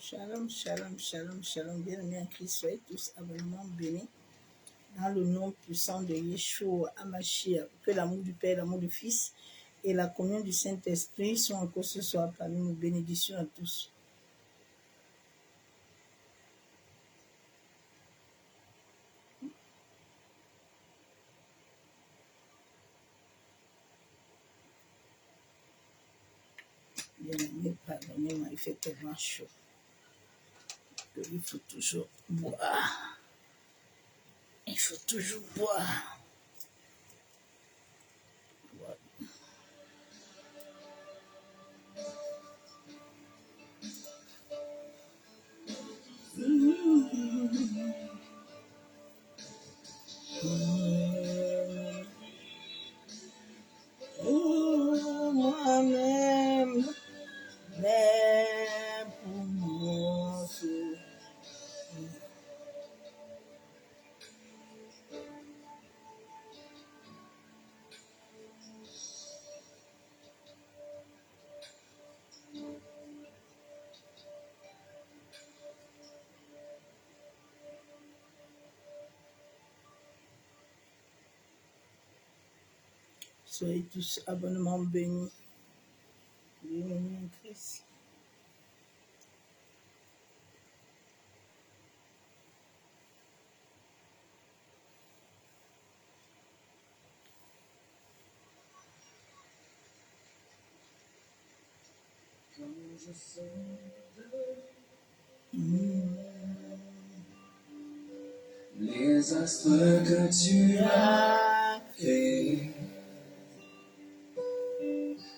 Shalom, shalom, shalom, shalom. Bien-aimés en Christ, soyez tous abondamment bénis. Dans le nom puissant de Yeshua Hamashiach, que l'amour du Père, l'amour du Fils et la communion du Saint-Esprit sont encore ce soir parmi nous. Bénédictions à tous. Bien-aimés, pardonnez-moi, il fait tellement chaud qu'il faut toujours boire. Il faut toujours boire. Moi-même, mais pour moi, soyez tous abondamment bénis. Bien-aimés en Christ. Les astres que tu as créés,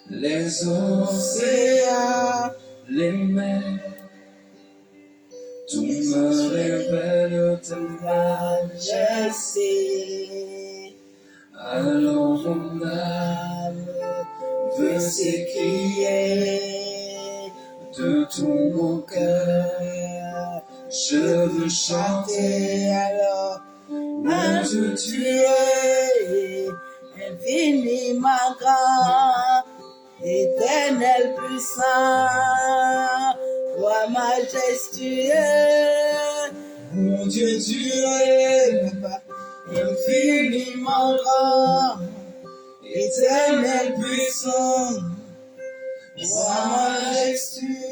les océans, les mers, tout me révèle ta majesté. Alors mon âme veut s'écrier de tout mon cœur. Je veux chanter alors, mon Dieu, tu es infiniment grand, éternel puissant, roi majestueux. Mon Dieu, tu es infiniment grand, éternel puissant, roi majestueux.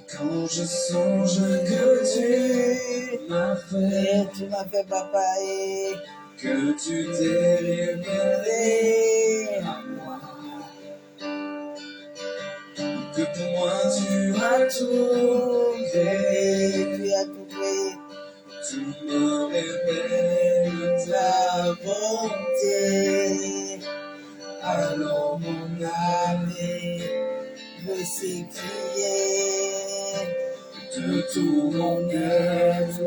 Quand je songe que tu m'as fait papa, et que tu t'es révélé à moi, que pour moi tu as tout créé, tu as tout créé, tu me révèles ta bonté. alors mon âme Veut s'écrier de tout mon être,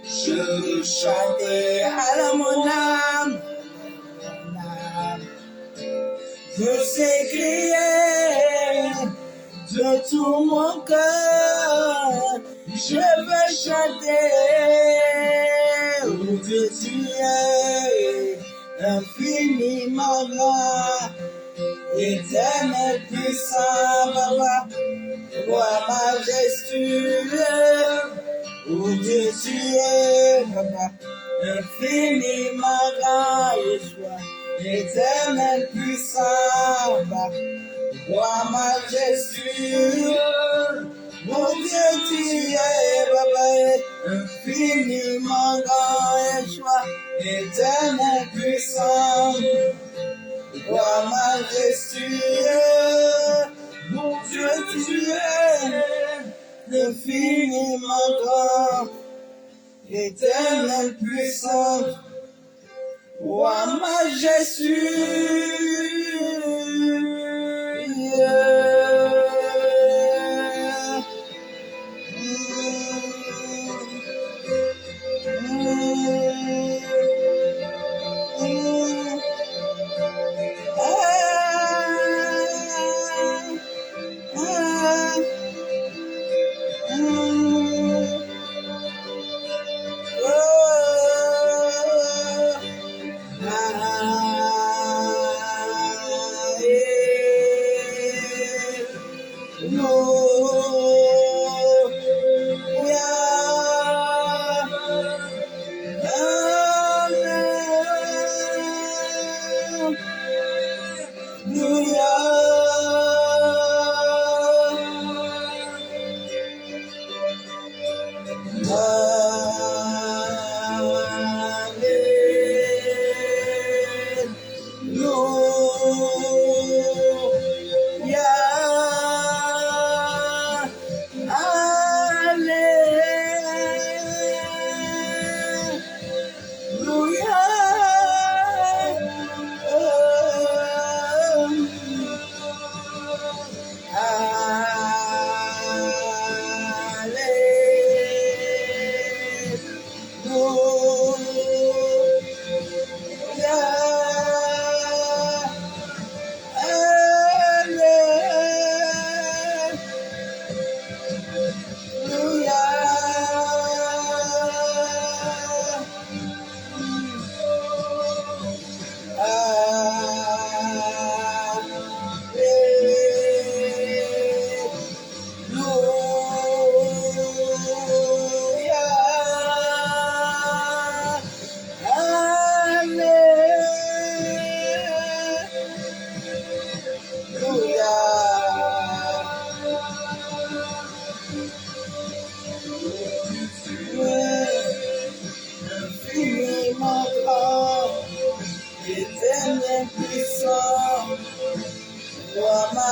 je veux chanter. alors mon âme veut s'écrier de tout mon cœur. Je veux chanter, oh Dieu, tu es infiniment grand, éternel puissant, papa, roi majestueux. Oh Dieu, tu es, papa, infiniment grand, Yeshua, éternel puissant, papa, roi majestueux. Mon Dieu, tu es, papa, infiniment grand, Yeshua, éternel puissant, roi majestueux. Mon Dieu, tu es infiniment grand, éternel puissant, roi majestueux.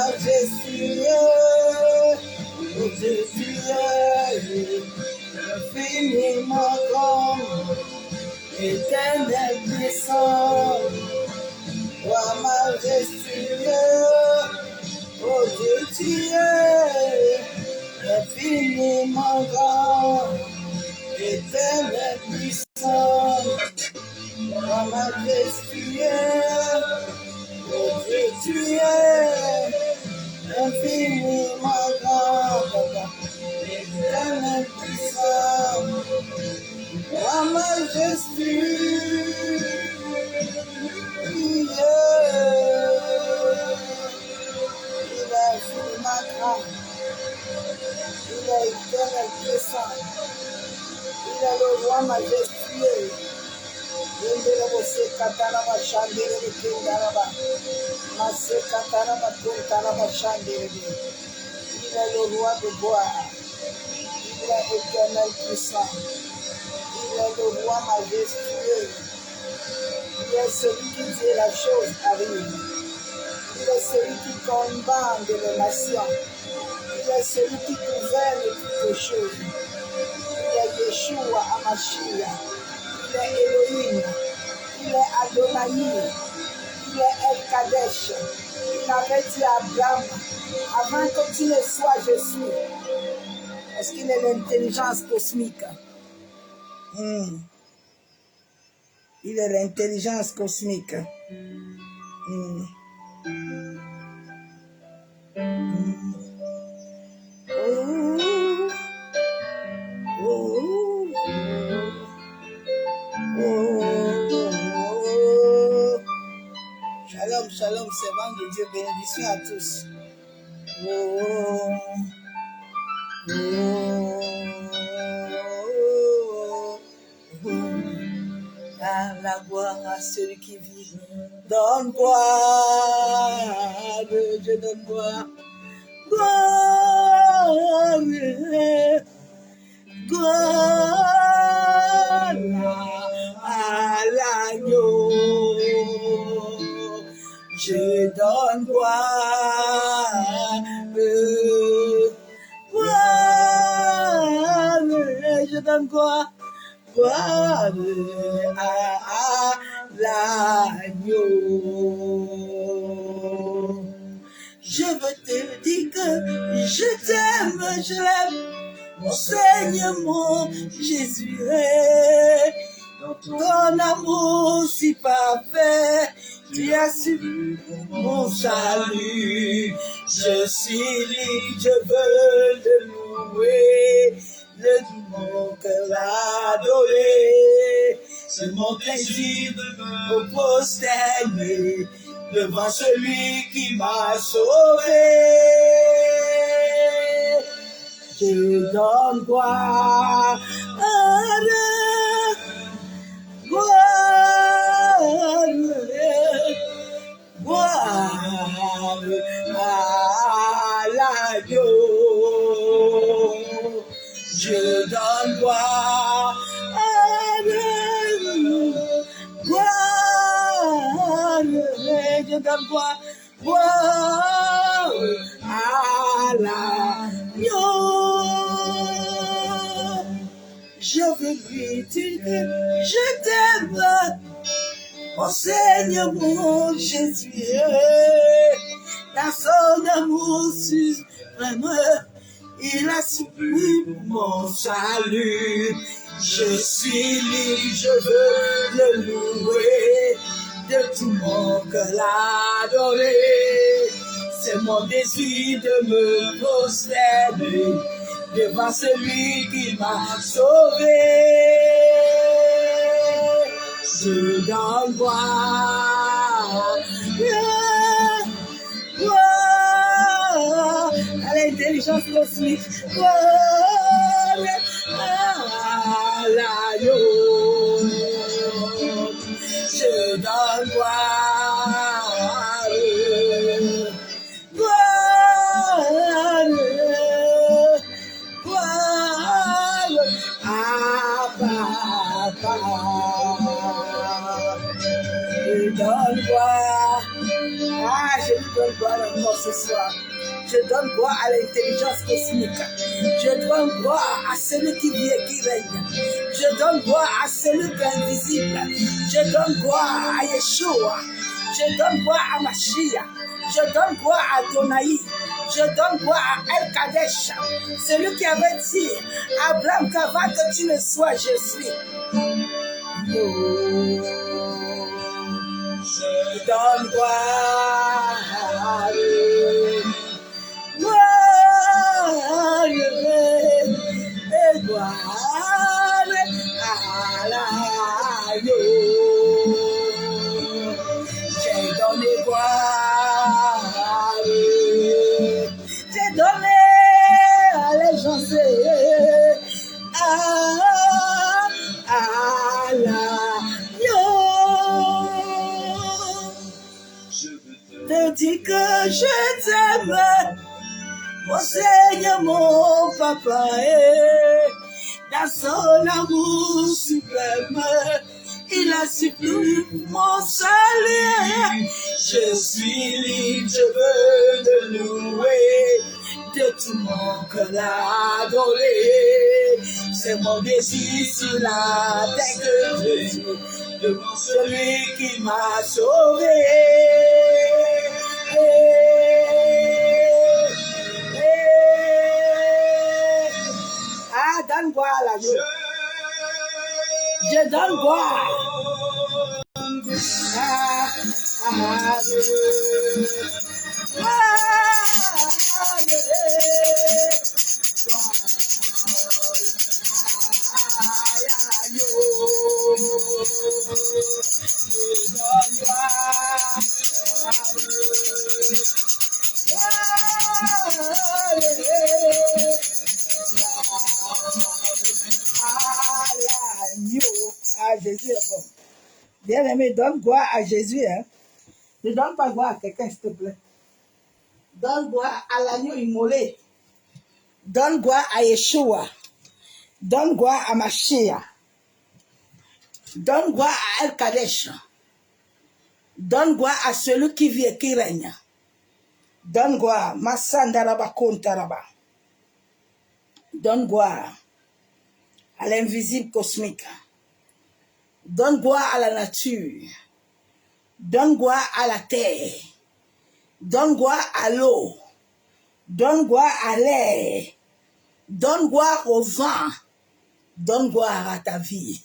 majestueux, oh Dieu, tu es infiniment grand, éternel puissant, toi majestueux, oh Dieu, tu es infiniment grand, éternel puissant, toi majestueux, oh Dieu, tu es infiniment grand, éternel puissant, toi majestueux, il est infiniment grand, il est éternel puissant, il est le roi majestueux. Il est le roi de gloire, il est éternel puissant, il est le roi majestueux, il est celui qui dit la chose arrive, il est celui qui combat les nations, il est celui qui gouverne toutes choses, il est Yeshua Hamashiach, il est Elohim, il est Adonai, il est El Kadesh, il avait dit à Abraham, avant que tu ne sois, je suis. Est-ce qu'il est l'intelligence cosmique? Il est l'intelligence cosmique. Shalom, shalom, servants de Dieu, bénédiction à tous. À la gloire à celui qui vit. Donne gloire, je donne gloire. Gloire, gloire à l'agneau. Je donne gloire, gloire, je donne gloire, gloire à l'agneau. Je veux te dire que je t'aime, je l'aime, mon Seigneur, mon Jésus. Ton amour si parfait, tu as su mon salut. Je suis libre, je veux le louer, de tout mon cœur l'adorer. C'est mon plaisir de me prosterner devant celui qui m'a sauvé. Je donne gloire, gloire à l'agneau. Je donne gloire, je donne gloire à l'agneau. Je veux lui dire que je t'aime, mon Seigneur, mon Jésus, dans son amour suprême, il a supplié mon salut. Je suis libre, je veux le louer, de tout mon cœur l'adorer. C'est mon désir de me prosterner devant celui qui m'a sauvé. Je donne gloire, gloire à l'intelligence cosmique, gloire à l'agneau. Je donne gloire, gloire, gloire à Papa. Je donne gloire, je lui donne gloire encore ce soir. Je donne gloire à l'intelligence cosmique. Je donne gloire à celui qui vit et qui règne. Je donne gloire à celui qui est invisible. Je donne gloire à Yeshua. Je donne gloire à Mashiach. Je donne gloire à Donaï. Je donne gloire à El Kadesh. Celui qui avait dit, Abraham, qu'avant que tu ne sois, je suis. Je donne gloire. Gloire et gloire à l'agneau. J'ai donné gloire, j'ai donné allégeance à l'agneau. Te dis que je t'aime. Mon Seigneur, mon papa, dans son amour suprême, il a supplié mon salut. Je suis libre, je veux le louer, de tout mon cœur l'adorer. C'est mon désir sur la terre que je suis, de celui qui m'a sauvé. Ah, donne gloire à l'agneau. Je donne gloire. À Jésus est bon. Bien aimé, donne gloire à Jésus. Hein. Ne donne pas gloire à quelqu'un, s'il te plaît. Donne gloire à l'agneau immolé. Donne gloire à Yeshua. Donne gloire à Mashiach. Donne gloire à El Kadesh. Donne gloire à celui qui vit et qui règne. Donne gloire. Massandaraba Kontaraba. Donne gloire à l'invisible cosmique. Donne gloire à la nature. Donne gloire à la terre. Donne gloire à l'eau. Donne gloire à l'air. Donne gloire au vent. Donne gloire à ta vie.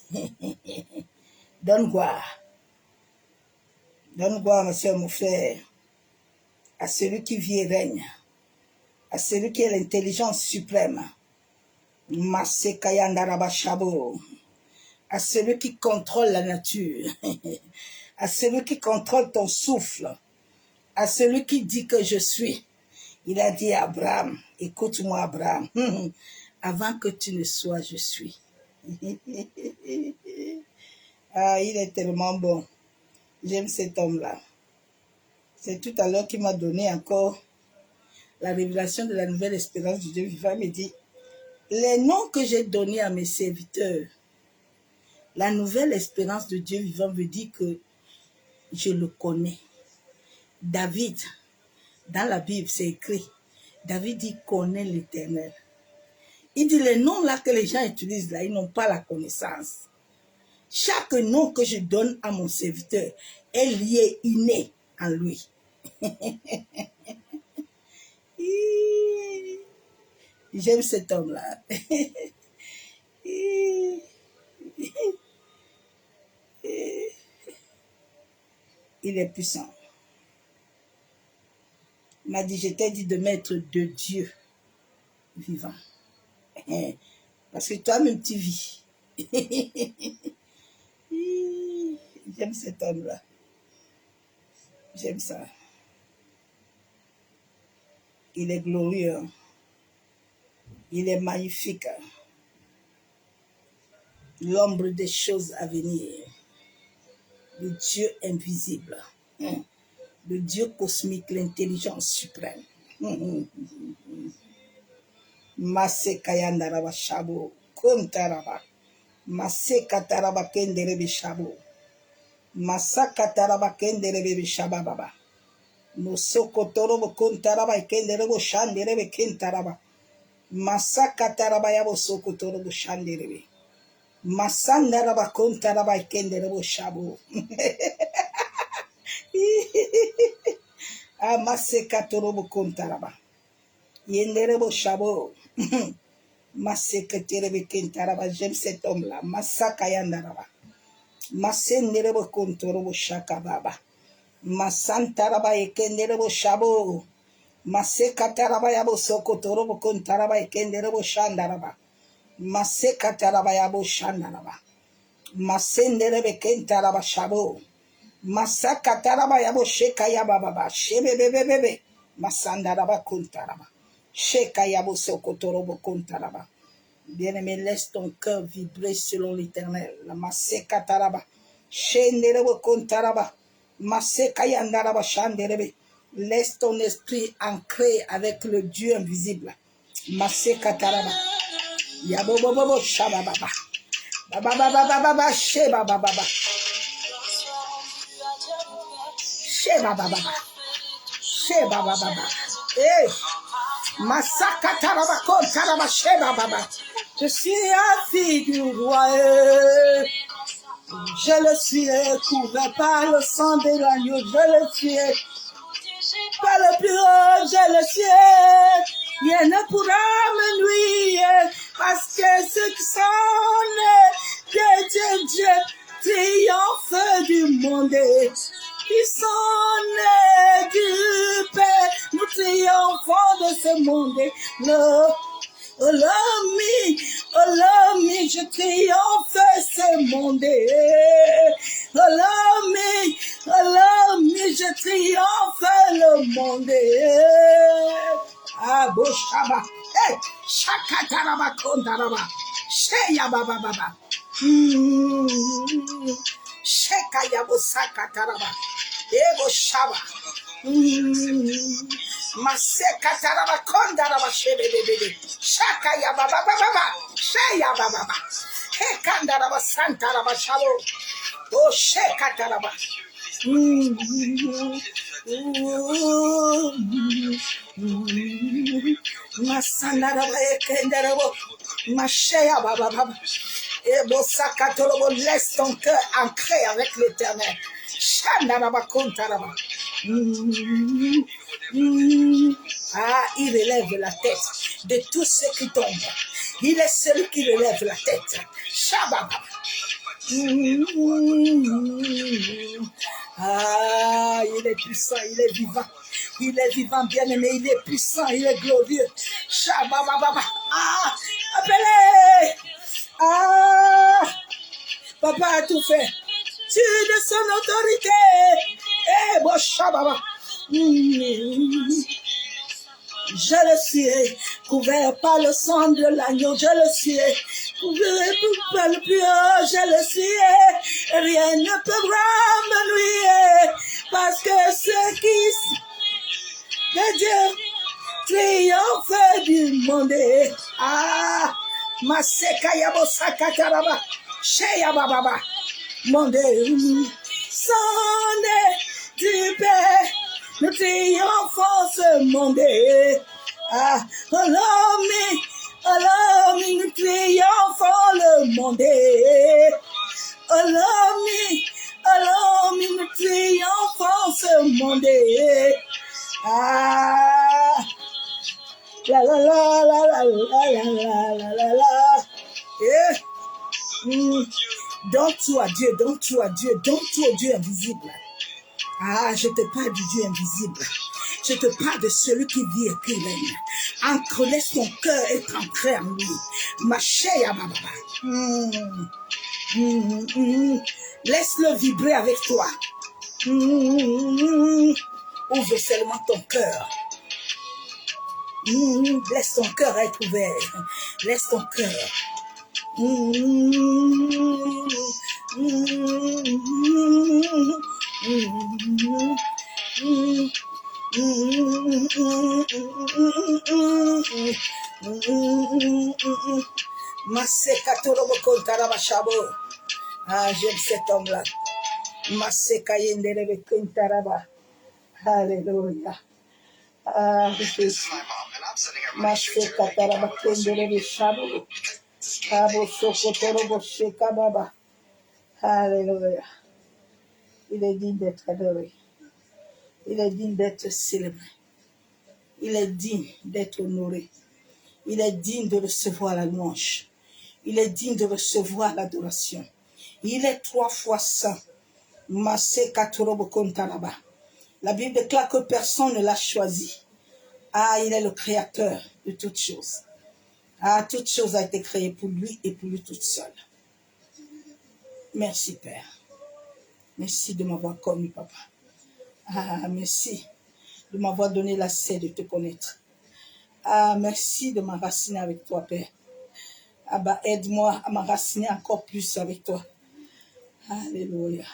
Donne gloire. Donne gloire, ma soeur, mon frère, à celui qui vit et règne, à celui qui est l'intelligence suprême. Masekayandarabashabo. À celui qui contrôle la nature, à celui qui contrôle ton souffle, à celui qui dit que je suis. Il a dit à Abraham, écoute-moi Abraham, avant que tu ne sois, je suis. Ah, il est tellement bon. J'aime cet homme-là. C'est tout à l'heure qu'il m'a donné encore la révélation de la nouvelle espérance du Dieu vivant. Il me dit, les noms que j'ai donnés à mes serviteurs, la nouvelle espérance de Dieu vivant veut dire que je le connais. David, dans la Bible, c'est écrit, David dit connaît l'Éternel. Il dit les noms là que les gens utilisent là, ils n'ont pas la connaissance. Chaque nom que je donne à mon serviteur est lié, inné en lui. J'aime cet homme-là. Il est puissant. Il m'a dit, je t'ai dit de mettre de Dieu vivant. Parce que toi-même, tu vis. J'aime cet homme-là. J'aime ça. Il est glorieux. Il est magnifique. L'ombre des choses à venir. Le Dieu invisible. Le Dieu cosmique, l'intelligence suprême. Masekayandaraba shabo. Kontaraba. Masekataraba kenderebe shabo. Masakataraba kenderebe shabababa. Mosoko torobo kuntaraba ikenderebo shanderebe kintaraba. Masaka taraba yabo soko torobo shanderebe. Masandaraba kuntaraba ikenderebo shabo. Amaseka torobo kuntaraba. Yenderebo shabo. Maseka terebe kintaraba. J'aime cet homme-là. Masaka yandaraba. Masenderebo kuntorobo shakababa. Masantaraba ekenderebo shabo. Maseka taraba yabo soko torobo kuntaraba ekenderebo shandaraba. Maseka taraba yabo shandaraba. Masenderebe kentaraba shabo. Masaka taraba yabo sheka yaba baba. Shebebebebebe. Masandaraba kuntaraba. Sheka yabo soko torobo kuntaraba. Bien-aimé, laisse ton cœur vibrer selon l'Éternel. La maseka taraba. Shenderebo kuntaraba. Maseka yandaraba shanderebe. Laisse ton esprit ancré avec le Dieu invisible. Maseka taraba. Yabobobobo shabababa. Babababababa shebabababa. Shebabababa. Shebabababa. Eh. Masaka taraba kon taraba shebababa. Je suis un fille du roi. Je le suis couvert par le sang de l'agneau. Je le suis par le plus haut. Je le suis. Rien ne pourra me nuire parce que ceux qui sont nés de Dieu triomphent du monde. Ils sont nés du Père. Nous triomphons de ce monde. Oh l'ami, je triomphe ce monde. Oh l'ami, je triomphe le monde. Ah, Boshaba. Hey, Shakataraba Kondaraba. Sheya Baba Baba. Shekaya Bosakataraba. Ebo Shaba. Maseka taraba kondaraba shebebebebe. Shaka ya baba baba. Sheya baba. Hekandaraba santaraba shabo. Oh sheka taraba. Masandaraba ekendarabo. Masheya baba baba. Ebo sakatolobo, laisse ton cœur ancré avec l'Éternel. Shandaraba kontaraba. Ah, il relève la tête de tous ceux qui tombent. Il est celui qui relève la tête. Shabbat. Ah, il est puissant, il est vivant. Il est vivant, bien-aimé, il est puissant, il est glorieux. Shabbat. Ah, appelez. Ah, papa a tout fait. Tu de son autorité. Eh, bon, Shabbat. Je le suis, couvert par le sang de l'agneau, je le suis, couvert par le plus haut, je le suis, rien ne pourra me nuire, parce que ceux qui de Dieu triomphent du monde. Ah, Maseka Yabo Sakataraba, Sheya Baba, monde, sonne du Père. Nous triomphons ce monde. Ah, oh l'homme, nous triomphons le monde. Oh l'homme, nous triomphons ce monde. Ah, la la la la la la la la la la. Yeah. Donne-toi à Dieu, donne-toi à Dieu, donne-toi au Dieu invisible. Ah, je te parle du Dieu invisible. Je te parle de celui qui vit et qui règne. Ancre, laisse ton cœur être ancré en lui. Ma chère Baba. Laisse-le vibrer avec toi. Ouvre seulement ton cœur. Laisse ton cœur être ouvert. Laisse ton cœur. Maseka torobo kontaraba shabo. Ah, j'aime cet homme-là. Maseka yenderebe kontaraba. Alléluia. Ah, Jésus. Masse kataraba kendere de shabu. Kabo sokotoro boshe kababa. Alléluia. Il est digne d'être adoré. Il est digne d'être célébré. Il est digne d'être honoré. Il est digne de recevoir la louange. Il est digne de recevoir l'adoration. Il est 3 fois saint. Masse katorobo kontaraba. La Bible déclare que personne ne l'a choisi. Ah, il est le créateur de toutes choses. Ah, toute chose a été créée pour lui et pour lui toute seule. Merci, Père. Merci de m'avoir connu, Papa. Ah, merci de m'avoir donné l'accès de te connaître. Ah, merci de m'enraciner avec toi, Père. Ah, bah, aide-moi à m'enraciner encore plus avec toi. Alléluia.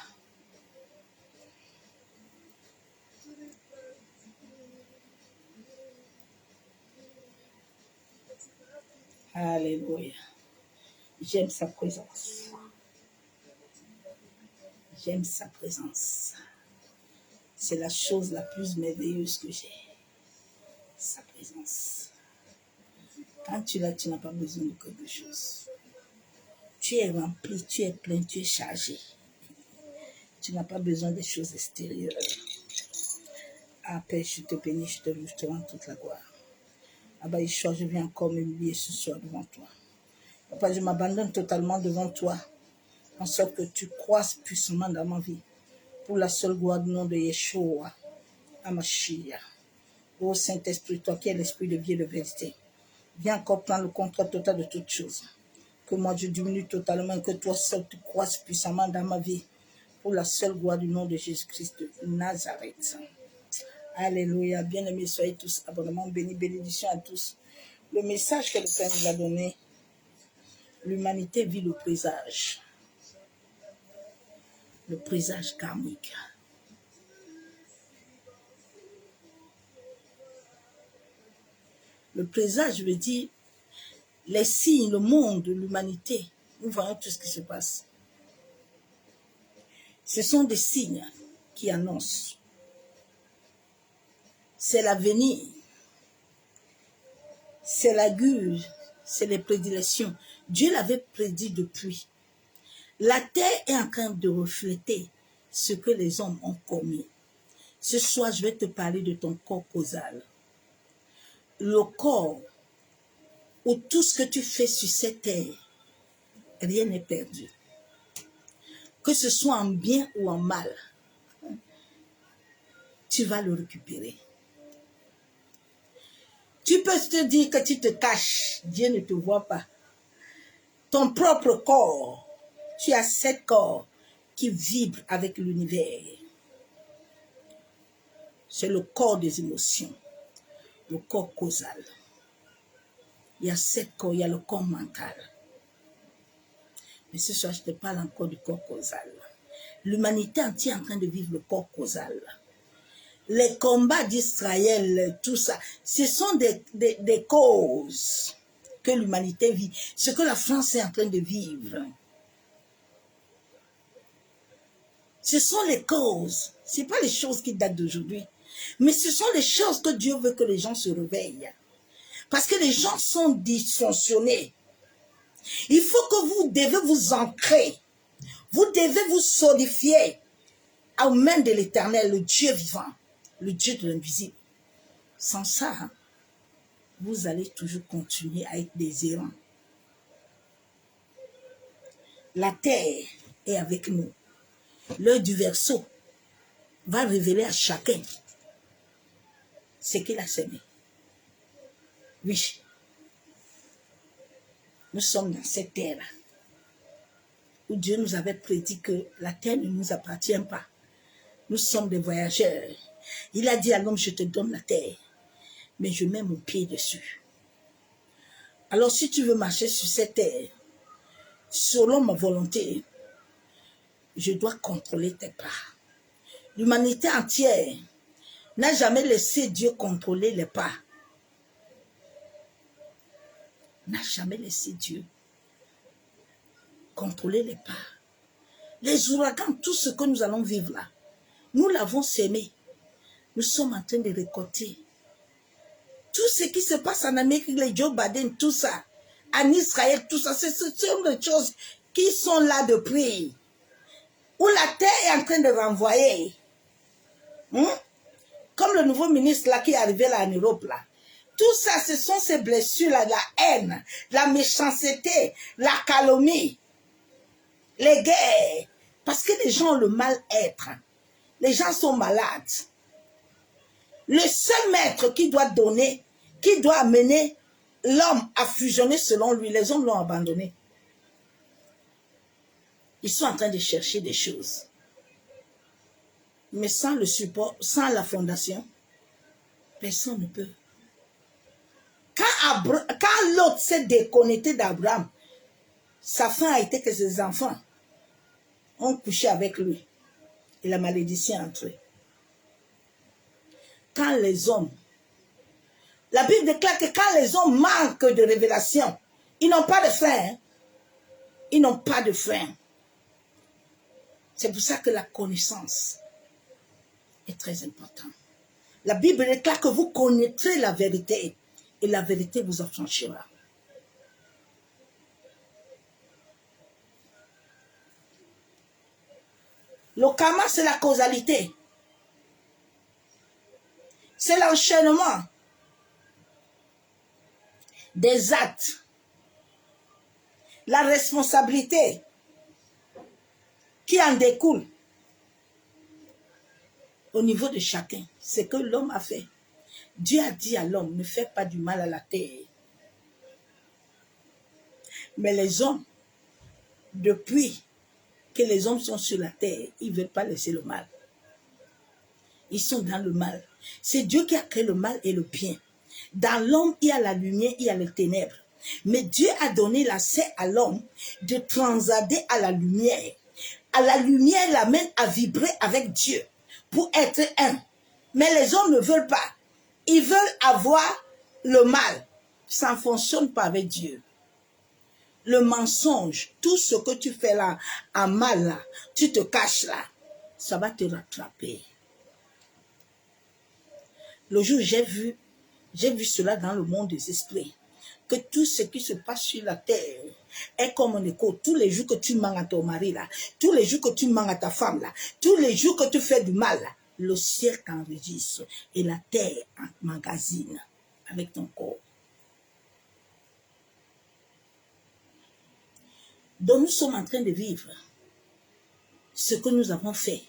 Alléluia. J'aime sa présence. J'aime sa présence. C'est la chose la plus merveilleuse que j'ai. Sa présence. Quand tu l'as, tu n'as pas besoin de quelque chose. Tu es rempli, tu es plein, tu es chargé. Tu n'as pas besoin des choses extérieures. Ah, Père, je te bénis, je te loue, je te rends toute la gloire. Abba Yeshua, je viens encore m'humilier ce soir devant toi. Papa, je m'abandonne totalement devant toi, en sorte que tu croisses puissamment dans ma vie, pour la seule gloire du nom de Yeshua, Amashia. Ô Saint-Esprit, toi qui es l'Esprit de vie et de vérité, viens encore prendre le contrôle total de toutes choses. Que moi je diminue totalement et que toi seul tu croisses puissamment dans ma vie, pour la seule gloire du nom de Jésus-Christ de Nazareth. Alléluia. Bien-aimés, soyez tous abondamment bénis. Bénédiction à tous. Le message que le Père nous a donné, l'humanité vit le présage karmique. Le présage veut dire les signes, le monde, l'humanité. Nous voyons tout ce qui se passe. Ce sont des signes qui annoncent. C'est l'avenir. C'est l'augure. C'est les prédilections. Dieu l'avait prédit depuis. La terre est en train de refléter ce que les hommes ont commis. Ce soir, je vais te parler de ton corps causal. Le corps où tout ce que tu fais sur cette terre, rien n'est perdu. Que ce soit en bien ou en mal, tu vas le récupérer. Tu peux te dire que tu te caches, Dieu ne te voit pas. Ton propre corps, tu as 7 corps qui vibrent avec l'univers. C'est le corps des émotions, le corps causal. Il y a 7 corps, il y a le corps mental. Mais ce soir, je te parle encore du corps causal. L'humanité entière est en train de vivre le corps causal. Les combats d'Israël, tout ça, ce sont des causes que l'humanité vit. Ce que la France est en train de vivre. Ce sont les causes. Ce n'est pas les choses qui datent d'aujourd'hui. Mais ce sont les choses que Dieu veut que les gens se réveillent. Parce que les gens sont dysfonctionnés. Il faut que vous devez vous ancrer. Vous devez vous solidifier aux mains de l'Éternel, le Dieu vivant, le Dieu de l'invisible. Sans ça, vous allez toujours continuer à être des errants. La terre est avec nous. L'œil du Verseau va révéler à chacun ce qu'il a semé. Oui, nous sommes dans cette terre-là où Dieu nous avait prédit que la terre ne nous appartient pas. Nous sommes des voyageurs. Il a dit à l'homme, je te donne la terre, mais je mets mon pied dessus. Alors si tu veux marcher sur cette terre, selon ma volonté, je dois contrôler tes pas. L'humanité entière n'a jamais laissé Dieu contrôler les pas. N'a jamais laissé Dieu contrôler les pas. Les ouragans, tout ce que nous allons vivre là, nous l'avons sémé. Nous sommes en train de récolter. Tout ce qui se passe en Amérique, les Joe Biden, tout ça, en Israël, tout ça, ce sont des choses qui sont là depuis. Où la terre est en train de renvoyer. Comme le nouveau ministre là qui est arrivé là en Europe là. Tout ça, ce sont ces blessures-là, la haine, la méchanceté, la calomnie, les guerres. Parce que les gens ont le mal-être. Les gens sont malades. Le seul maître qui doit donner, qui doit amener l'homme à fusionner selon lui, les hommes l'ont abandonné. Ils sont en train de chercher des choses. Mais sans le support, sans la fondation, personne ne peut. Quand l'autre s'est déconnecté d'Abraham, sa fin a été que ses enfants ont couché avec lui. Et la malédiction est entrée. Quand les hommes, la Bible déclare que quand les hommes manquent de révélation, ils n'ont pas de frein. Ils n'ont pas de frein. C'est pour ça que la connaissance est très importante. La Bible déclare que vous connaîtrez la vérité et la vérité vous affranchira. Le karma, c'est la causalité. C'est l'enchaînement des actes. La responsabilité qui en découle au niveau de chacun. C'est que l'homme a fait. Dieu a dit à l'homme, ne fais pas du mal à la terre. Mais les hommes, depuis que les hommes sont sur la terre, ils ne veulent pas laisser le mal. Ils sont dans le mal. C'est Dieu qui a créé le mal et le bien. Dans l'homme, il y a la lumière, il y a les ténèbres. Mais Dieu a donné l'accès à l'homme de transader à la lumière. À la lumière, il l'amène à vibrer avec Dieu pour être un. Mais les hommes ne veulent pas. Ils veulent avoir le mal. Ça ne fonctionne pas avec Dieu. Le mensonge, tout ce que tu fais là, en mal là, tu te caches là, ça va te rattraper. Le jour où j'ai vu cela dans le monde des esprits, que tout ce qui se passe sur la terre est comme un écho. Tous les jours que tu mens à ton mari là, tous les jours que tu mens à ta femme là, tous les jours que tu fais du mal là, le ciel t'enregistre et la terre emmagasine avec ton corps. Donc nous sommes en train de vivre ce que nous avons fait.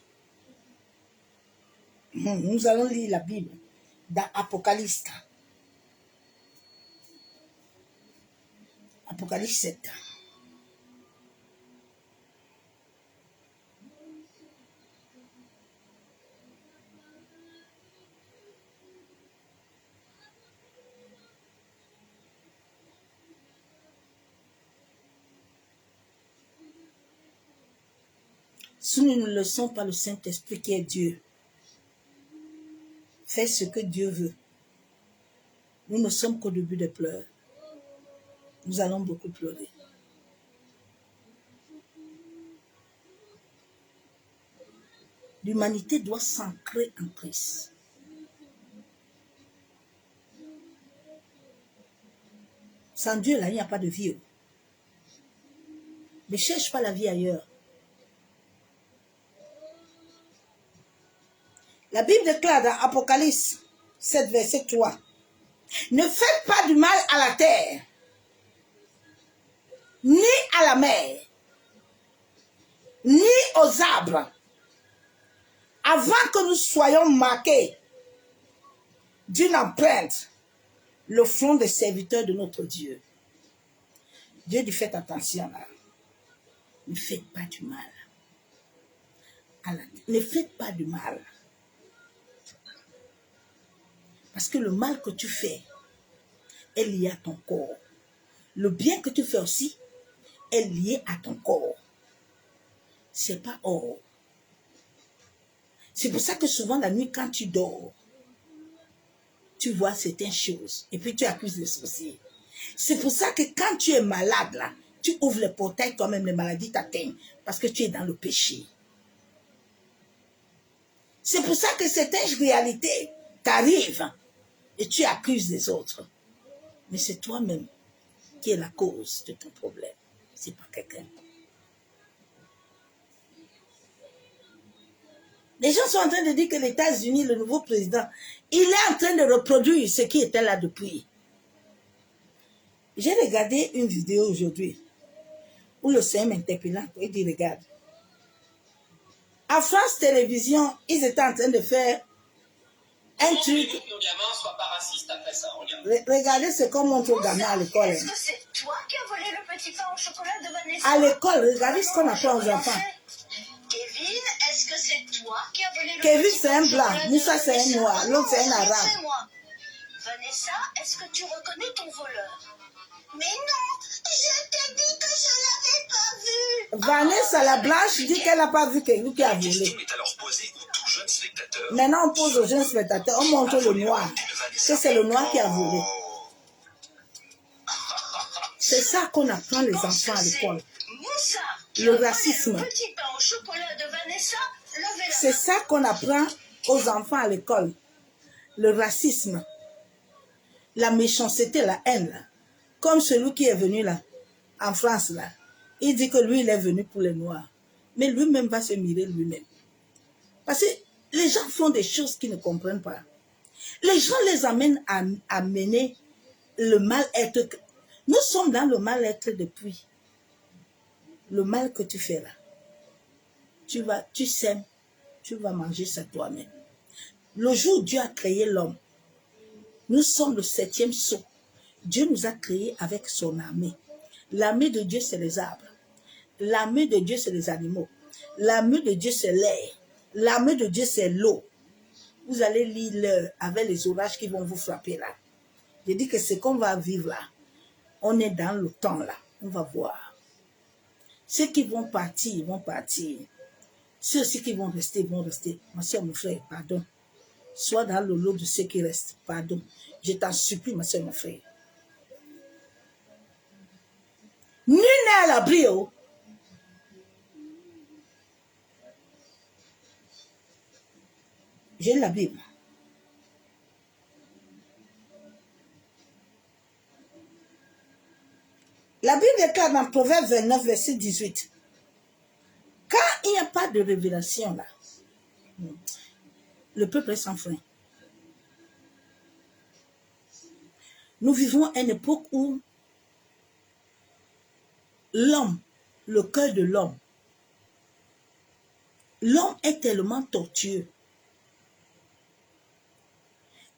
Nous allons lire la Bible dans Apocalypse. Apocalypse 7. Si nous ne laissons pas le Saint-Esprit qui est Dieu faire ce que Dieu veut, nous ne sommes qu'au début des pleurs. Nous allons beaucoup pleurer. L'humanité doit s'ancrer en Christ. Sans Dieu, là, il n'y a pas de vie. Ne cherche pas la vie ailleurs. La Bible déclare dans Apocalypse 7, verset 3. Ne faites pas du mal à la terre, ni à la mer, ni aux arbres, avant que nous soyons marqués d'une empreinte, le front des serviteurs de notre Dieu. Dieu dit, faites attention là. Ne faites pas du mal. Ne faites pas du mal. Parce que le mal que tu fais est lié à ton corps. Le bien que tu fais aussi est lié à ton corps. C'est pas or. C'est pour ça que souvent la nuit quand tu dors, tu vois certaines choses et puis tu accuses les sorciers. C'est pour ça que quand tu es malade là, tu ouvres le portail quand même les maladies t'atteignent parce que tu es dans le péché. C'est pour ça que certaines réalités t'arrivent et tu accuses les autres. Mais c'est toi-même qui est la cause de ton problème. C'est pas quelqu'un. Les gens sont en train de dire que les États-Unis, le nouveau président, il est en train de reproduire ce qui était là depuis. J'ai regardé une vidéo aujourd'hui où le CM interpellant, il dit, regarde, à France Télévisions, ils étaient en train de faire un truc. Regardez ce qu'on montre aux gamins à l'école. Est-ce que c'est toi qui as volé le petit pain au chocolat de Vanessa? À l'école, regardez ce qu'on apprend aux enfants. Kevin, est-ce que c'est toi qui as volé le Kevin, petit c'est pain un au chocolat blanc. de Moussa, c'est un Vanessa? noir. L'autre, c'est un Non, arabe. c'est moi. Vanessa, est-ce que tu reconnais ton voleur? Mais non, je t'ai dit que je l'avais pas vu. Vanessa, la blanche, dit qu'elle n'a pas vu quelqu'un qui a volé. La question est alors posée au tout jeune spectateur. Maintenant, on pose aux jeunes spectateurs, on montre le noir. Que c'est le noir qui a volé. C'est ça qu'on apprend les enfants à l'école. Moussa, Le racisme. le petit pain au chocolat de Vanessa, levez la C'est main. ça qu'on apprend aux enfants à l'école. Le racisme. La méchanceté, la haine. Là. Comme celui qui est venu là, en France là. Il dit que lui, il est venu pour les Noirs. Mais lui-même va se mirer lui-même. Parce que les gens font des choses qu'ils ne comprennent pas. Les gens les amènent à mener le mal-être. Nous sommes dans le mal-être depuis. Le mal que tu fais là. Tu sèmes, tu vas manger ça toi-même. Le jour où Dieu a créé l'homme, nous sommes le 7e sceau. Dieu nous a créés avec son armée. L'armée de Dieu, c'est les arbres. L'armée de Dieu, c'est les animaux. L'armée de Dieu, c'est l'air. L'armée de Dieu, c'est l'eau. Vous allez lire l'heure avec les orages qui vont vous frapper là. Je dis que ce qu'on va vivre là, on est dans le temps là. On va voir. Ceux qui vont partir, ils vont partir. Ceux aussi qui vont rester, vont rester. Ma soeur, mon frère, pardon. Sois dans le lot de ceux qui restent. Pardon. Je t'en supplie, ma soeur, mon frère. Nul n'est à l'abri. Oh. J'ai la Bible. La Bible déclare dans Proverbe 29, verset 18. Quand il n'y a pas de révélation là, le peuple est sans frein. Nous vivons à une époque où l'homme, le cœur de l'homme est tellement tortueux.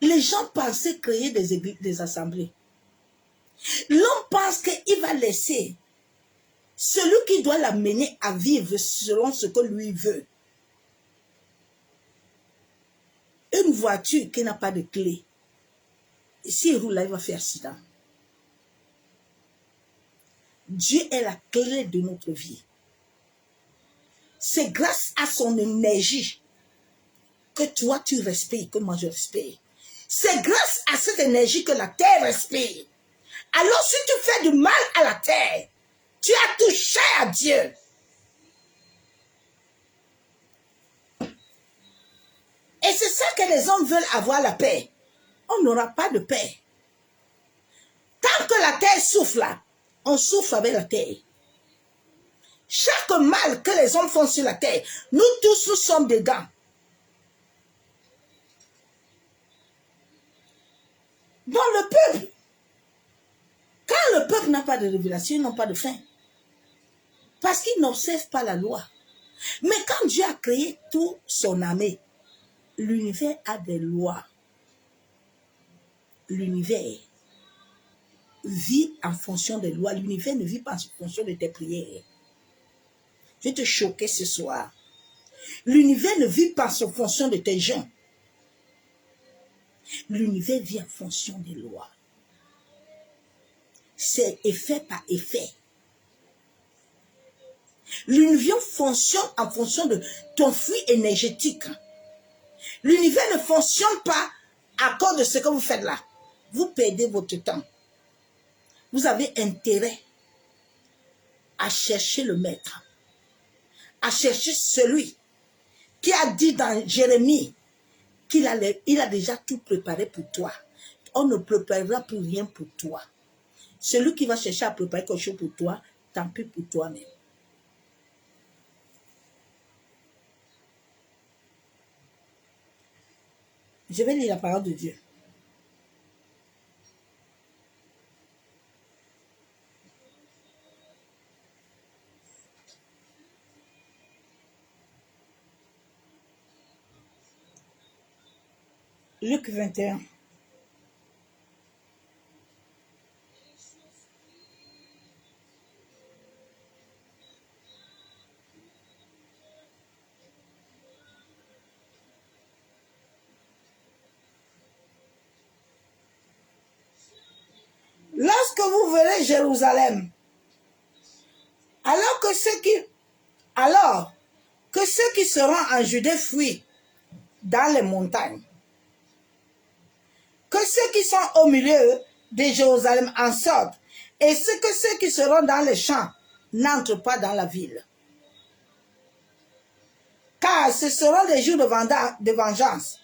Les gens pensaient créer des églises, des assemblées. L'homme pense qu'il va laisser celui qui doit l'amener à vivre selon ce que lui veut. Une voiture qui n'a pas de clé. Et s'il roule là, il va faire accident. Dieu est la clé de notre vie. C'est grâce à son énergie que toi tu respires, que moi je respire. C'est grâce à cette énergie que la terre respire. Alors si tu fais du mal à la terre, tu as touché à Dieu. Et c'est ça que les hommes veulent avoir la paix. On n'aura pas de paix. Tant que la terre souffle là, on souffre avec la terre. Chaque mal que les hommes font sur la terre, nous tous nous sommes dedans. Dans le peuple, quand le peuple n'a pas de révélation, ils n'ont pas de fin. Parce qu'ils n'observent pas la loi. Mais quand Dieu a créé tout son armée, l'univers a des lois. L'univers vit en fonction des lois. L'univers ne vit pas en fonction de tes prières. Je vais te choquer ce soir. L'univers ne vit pas en fonction de tes jeûnes. L'univers vit en fonction des lois. C'est effet par effet. L'univers fonctionne en fonction de ton flux énergétique. L'univers ne fonctionne pas à cause de ce que vous faites là. Vous perdez votre temps. Vous avez intérêt à chercher le maître, à chercher celui qui a dit dans Jérémie qu'il il a déjà tout préparé pour toi. On ne préparera plus rien pour toi. Celui qui va chercher à préparer quelque chose pour toi, tant pis pour toi-même. Je vais lire la parole de Dieu. Luc 21. Lorsque vous verrez Jérusalem, alors que ceux qui seront en Judée fuient dans les montagnes, que ceux qui sont au milieu de Jérusalem en sortent, et que ceux qui seront dans les champs n'entrent pas dans la ville. Car ce seront des jours de vengeance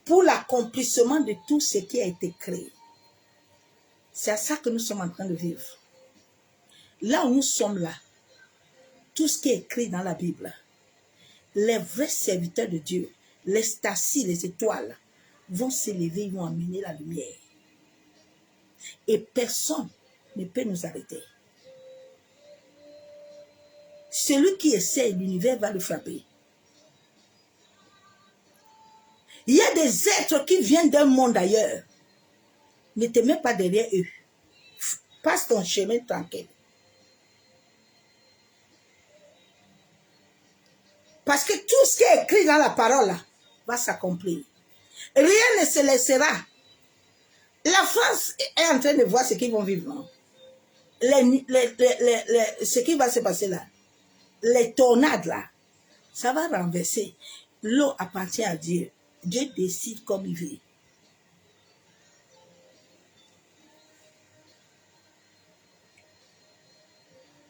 pour l'accomplissement de tout ce qui a été créé. C'est à ça que nous sommes en train de vivre. Là où nous sommes là, tout ce qui est écrit dans la Bible, les vrais serviteurs de Dieu, les stasies, les étoiles, vont s'élever, ils vont amener la lumière. Et personne ne peut nous arrêter. Celui qui essaie, l'univers va le frapper. Il y a des êtres qui viennent d'un monde ailleurs. Ne te mets pas derrière eux. Passe ton chemin tranquille. Parce que tout ce qui est écrit dans la parole là, va s'accomplir. Rien ne se laissera. La France est en train de voir ce qu'ils vont vivre. Non? Ce qui va se passer là, les tornades là, ça va renverser. L'eau appartient à Dieu. Dieu décide comme il veut.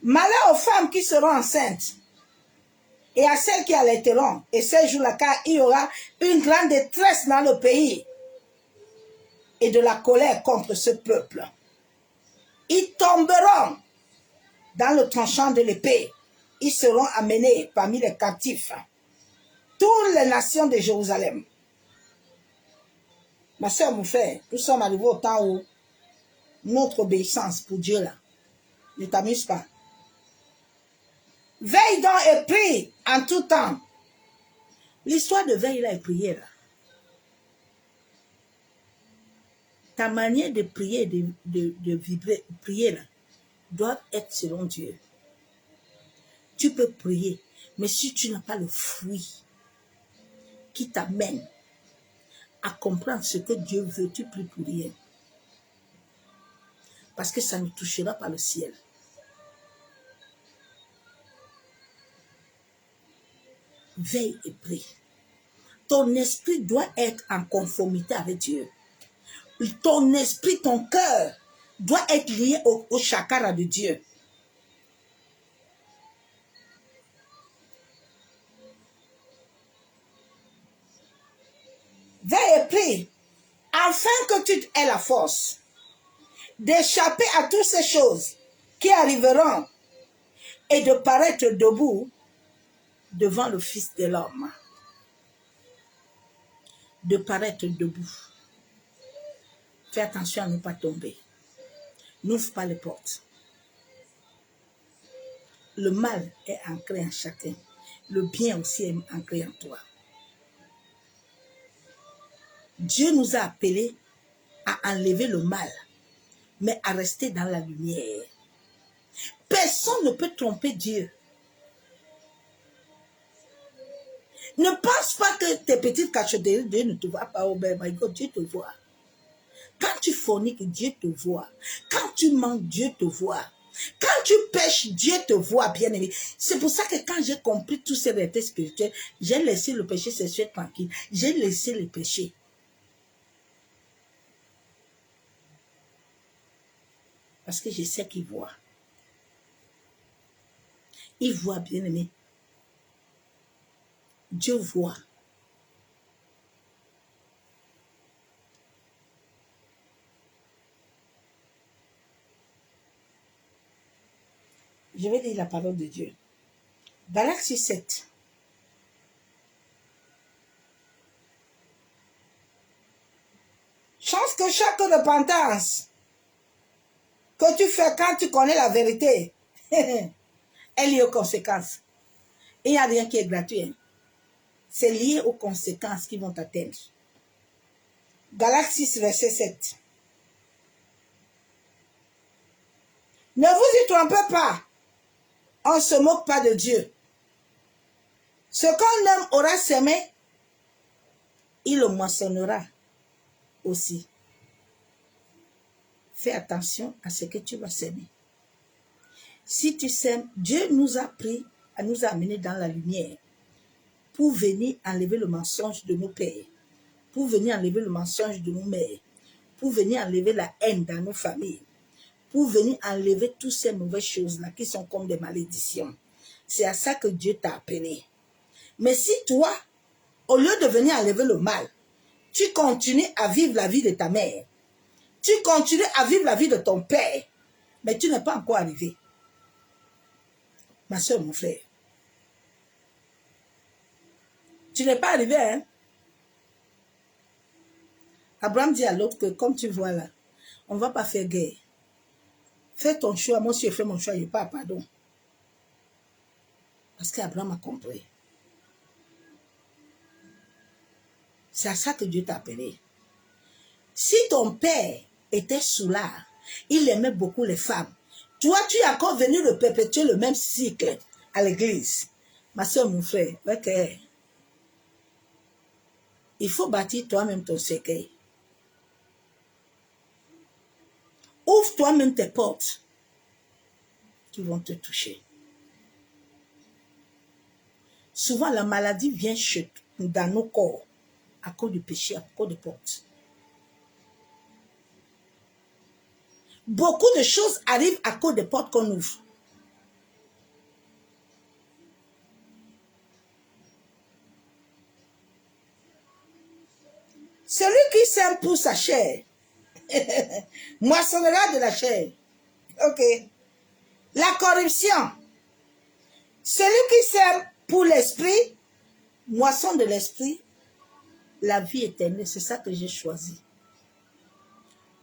Malheur aux femmes qui seront enceintes et à celles qui allaiteront. Et ces jours-là, car il y aura une grande détresse dans le pays et de la colère contre ce peuple. Ils tomberont dans le tranchant de l'épée. Ils seront amenés parmi les captifs. Toutes les nations de Jérusalem. Ma soeur, mon frère, nous sommes arrivés au temps où notre obéissance pour Dieu là, ne t'amuse pas. Veille donc et prie en tout temps. L'histoire de veille là et prière là. Ta manière de prier, de vibrer, prier là, doit être selon Dieu. Tu peux prier, mais si tu n'as pas le fruit qui t'amène à comprendre ce que Dieu veut, tu pries pour rien. Parce que ça ne touchera pas le ciel. Veille et prie. Ton esprit doit être en conformité avec Dieu. Ton esprit, ton cœur doit être lié au chakra de Dieu. Veille et prie, afin que tu aies la force d'échapper à toutes ces choses qui arriveront et de paraître debout devant le Fils de l'homme. De paraître debout. Fais attention à ne pas tomber. N'ouvre pas les portes. Le mal est ancré en chacun. Le bien aussi est ancré en toi. Dieu nous a appelés à enlever le mal, mais à rester dans la lumière. Personne ne peut tromper Dieu. Ne pense pas que tes petites cachotteries, Dieu ne te voit pas. Oh ben, my God, Dieu te voit. Quand tu forniques, Dieu te voit. Quand tu manques, Dieu te voit. Quand tu pêches, Dieu te voit, bien aimé. C'est pour ça que quand j'ai compris tous ces vérités spirituelles, j'ai laissé le péché sexuel tranquille. J'ai laissé le péché. Parce que je sais qu'il voit. Il voit, bien aimé. Dieu voit. Je vais lire la parole de Dieu. Galaxie 7. Chance que chaque repentance que tu fais quand tu connais la vérité est liée aux conséquences. Il n'y a rien qui est gratuit. Hein. C'est lié aux conséquences qui vont t'atteindre. Galaxie 6, verset 7. Ne vous y trompez pas. On ne se moque pas de Dieu. Ce qu'un homme aura semé, il le moissonnera aussi. Fais attention à ce que tu vas semer. Si tu sèmes, Dieu nous a pris, nous a amenés dans la lumière pour venir enlever le mensonge de nos pères, pour venir enlever le mensonge de nos mères, pour venir enlever la haine dans nos familles, pour venir enlever toutes ces mauvaises choses-là qui sont comme des malédictions. C'est à ça que Dieu t'a appelé. Mais si toi, au lieu de venir enlever le mal, tu continues à vivre la vie de ta mère, tu continues à vivre la vie de ton père, mais tu n'es pas encore arrivé. Ma soeur, mon frère, tu n'es pas arrivé, hein? Abraham dit à l'autre que, comme tu vois là, on ne va pas faire guerre. Fais ton choix, moi si je fais mon choix, je n'ai pas pardon. Parce qu'Abraham a compris. C'est à ça que Dieu t'a appelé. Si ton père était soulard, il aimait beaucoup les femmes, toi tu es encore venu de perpétuer le même cycle à l'église. Ma soeur, mon frère, ok. Il faut bâtir toi-même ton cercueil. Ouvre toi-même tes portes qui vont te toucher. Souvent, la maladie vient dans nos corps à cause du péché, à cause des portes. Beaucoup de choses arrivent à cause des portes qu'on ouvre. Celui qui sème pour sa chair, moissonnera de la chair. Ok. La corruption. Celui qui sème pour l'esprit, moisson de l'esprit, la vie éternelle. C'est ça que j'ai choisi.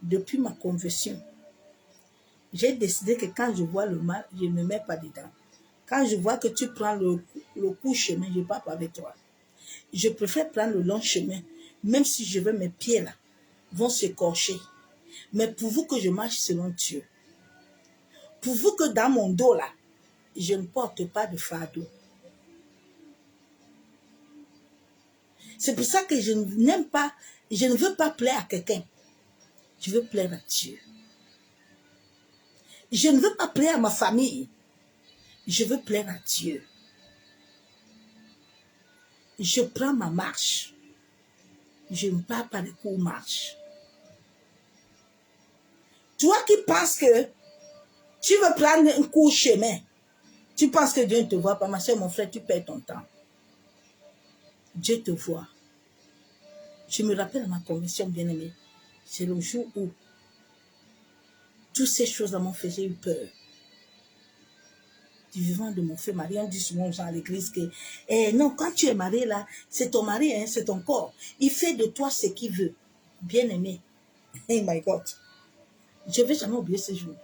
Depuis ma conversion, j'ai décidé que quand je vois le mal, je ne me mets pas dedans. Quand je vois que tu prends le court chemin, je ne pars pas avec toi. Je préfère prendre le long chemin, même si je veux mes pieds là, vont s'écorcher. Mais pourvu que je marche selon Dieu, pourvu que dans mon dos là, je ne porte pas de fardeau. C'est pour ça que je n'aime pas, je ne veux pas plaire à quelqu'un. Je veux plaire à Dieu. Je ne veux pas plaire à ma famille. Je veux plaire à Dieu. Je prends ma marche. Je ne pars pas de court marche. Toi qui penses que tu veux prendre un court chemin, tu penses que Dieu ne te voit pas. Ma soeur, mon frère, tu perds ton temps. Dieu te voit. Je me rappelle ma conversion bien-aimée. C'est le jour où toutes ces choses-là m'ont fait, j'ai eu peur. Du vivant de mon frère Marie, on dit souvent aux gens à l'église que non, quand tu es marié là, c'est ton mari, hein, c'est ton corps. Il fait de toi ce qu'il veut. Bien-aimé. Oh my God. Je ne vais jamais oublier ce jour.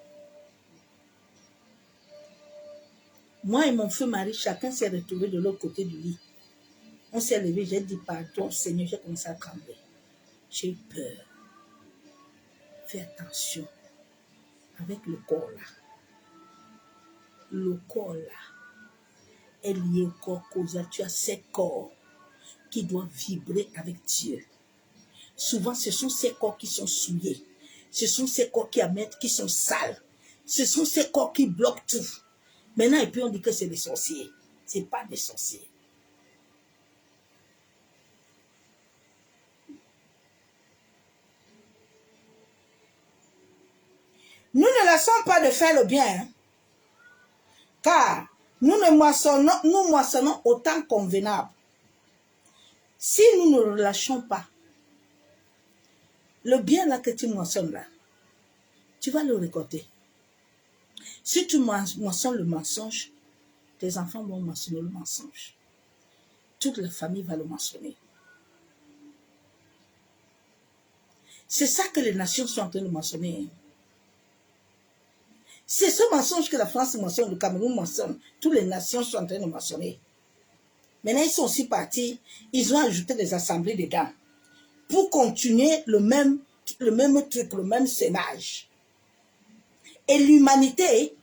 Moi et mon frère Marie, chacun s'est retrouvé de l'autre côté du lit. On s'est levé, j'ai dit pardon, Seigneur, j'ai commencé à trembler. J'ai eu peur. Fais attention avec le corps là. Le corps là est lié au corps causal. Tu as ces corps qui doivent vibrer avec Dieu. Souvent, ce sont ces corps qui sont souillés. Ce sont ces corps qui sont sales. Ce sont ces corps qui bloquent tout. Maintenant, et puis on dit que c'est des sorciers. Ce n'est pas des sorciers. Nous ne laissons pas de faire le bien. Hein, car nous moissonnons au temps convenable. Si nous ne relâchons pas, le bien là que tu moissonnes là, tu vas le récolter. Si tu moissonnes le mensonge, tes enfants vont moissonner le mensonge. Toute la famille va le moissonner. C'est ça que les nations sont en train de moissonner. C'est ce mensonge que la France moissonne, le Cameroun moissonne. Toutes les nations sont en train de moissonner. Maintenant, ils sont aussi partis. Ils ont ajouté des assemblées dedans. Pour continuer le même truc, le même sémage. Et l'humanité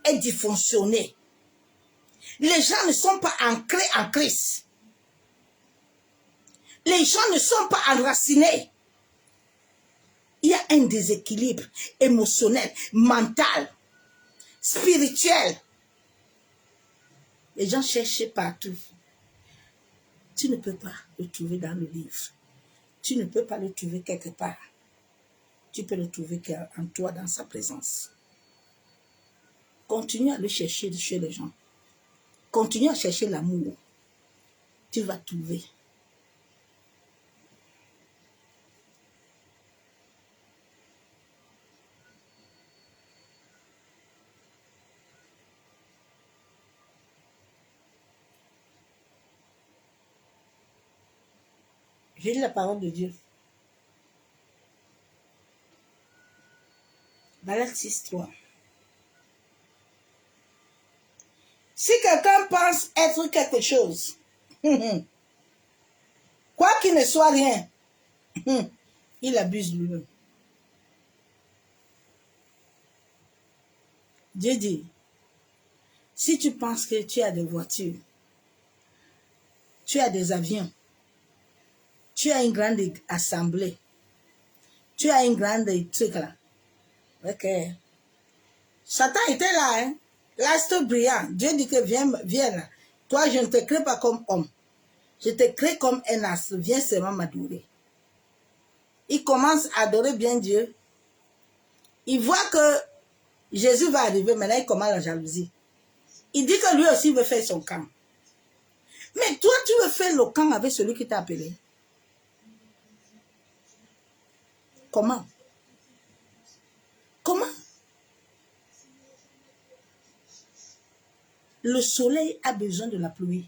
est dysfonctionnée. Les gens ne sont pas ancrés en Christ. Les gens ne sont pas enracinés. Il y a un déséquilibre émotionnel, mental, spirituel. Les gens cherchent partout. Tu ne peux pas le trouver dans le livre. Tu ne peux pas le trouver quelque part. Tu peux le trouver en toi, dans sa présence. Continue à le chercher chez les gens. Continue à chercher l'amour. Tu vas trouver. J'ai lu la parole de Dieu. Galates 6:3. Si quelqu'un pense être quelque chose, quoi qu'il ne soit rien, il abuse lui-même. Dieu dit, si tu penses que tu as des voitures, tu as des avions, tu as une grande assemblée, tu as une grande truc là, ok. Satan était là, hein. L'astre brillant. Dieu dit que viens là. Toi, je ne te crée pas comme homme. Je te crée comme un astre. Viens seulement m'adorer. Il commence à adorer bien Dieu. Il voit que Jésus va arriver. Maintenant, il commence la jalousie. Il dit que lui aussi veut faire son camp. Mais toi, tu veux faire le camp avec celui qui t'a appelé. Comment? Comment? Le soleil a besoin de la pluie.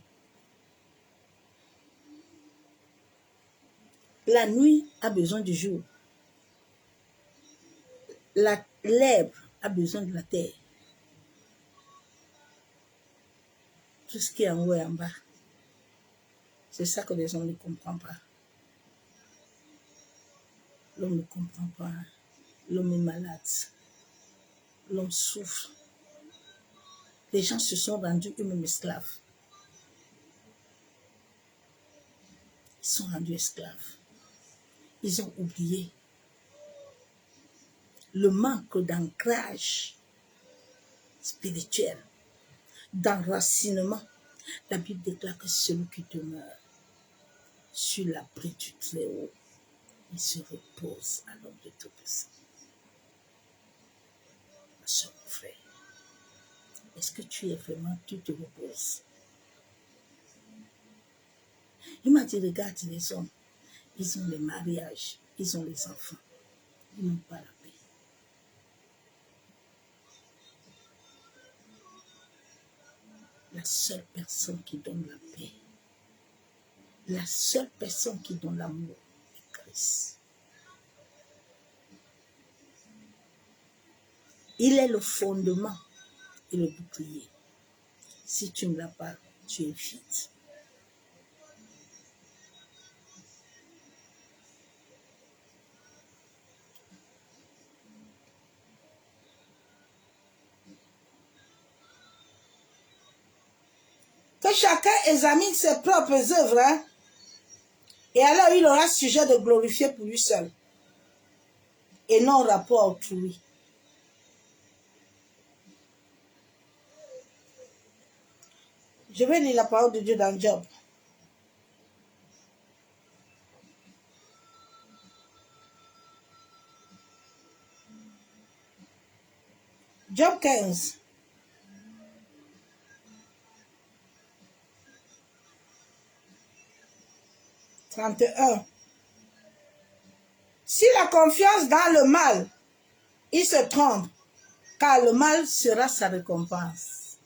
La nuit a besoin du jour. L'herbe a besoin de la terre. Tout ce qui est en haut et en bas. C'est ça que les gens ne comprennent pas. L'homme ne comprend pas. L'homme est malade. L'homme souffre. Les gens se sont rendus eux-mêmes esclaves. Ils sont rendus esclaves. Ils ont oublié le manque d'ancrage spirituel, d'enracinement. La Bible déclare que celui qui demeure sur l'abri du Très-Haut, il se repose à l'ombre de Tout-Puissant. Ma soeur, mon frère, est-ce que tu te reposes? Il m'a dit, regarde les hommes, ils ont les mariages, ils ont les enfants, ils n'ont pas la paix. La seule personne qui donne la paix, la seule personne qui donne l'amour est Christ. Il est le fondement et le bouclier. Si tu ne l'as pas, tu es vide. Que chacun examine ses propres œuvres, hein? Et alors il aura sujet de glorifier pour lui seul et non rapport autrui. Je vais lire la parole de Dieu dans Job. Job 15. 31. Si la confiance dans le mal, il se trompe, car le mal sera sa récompense.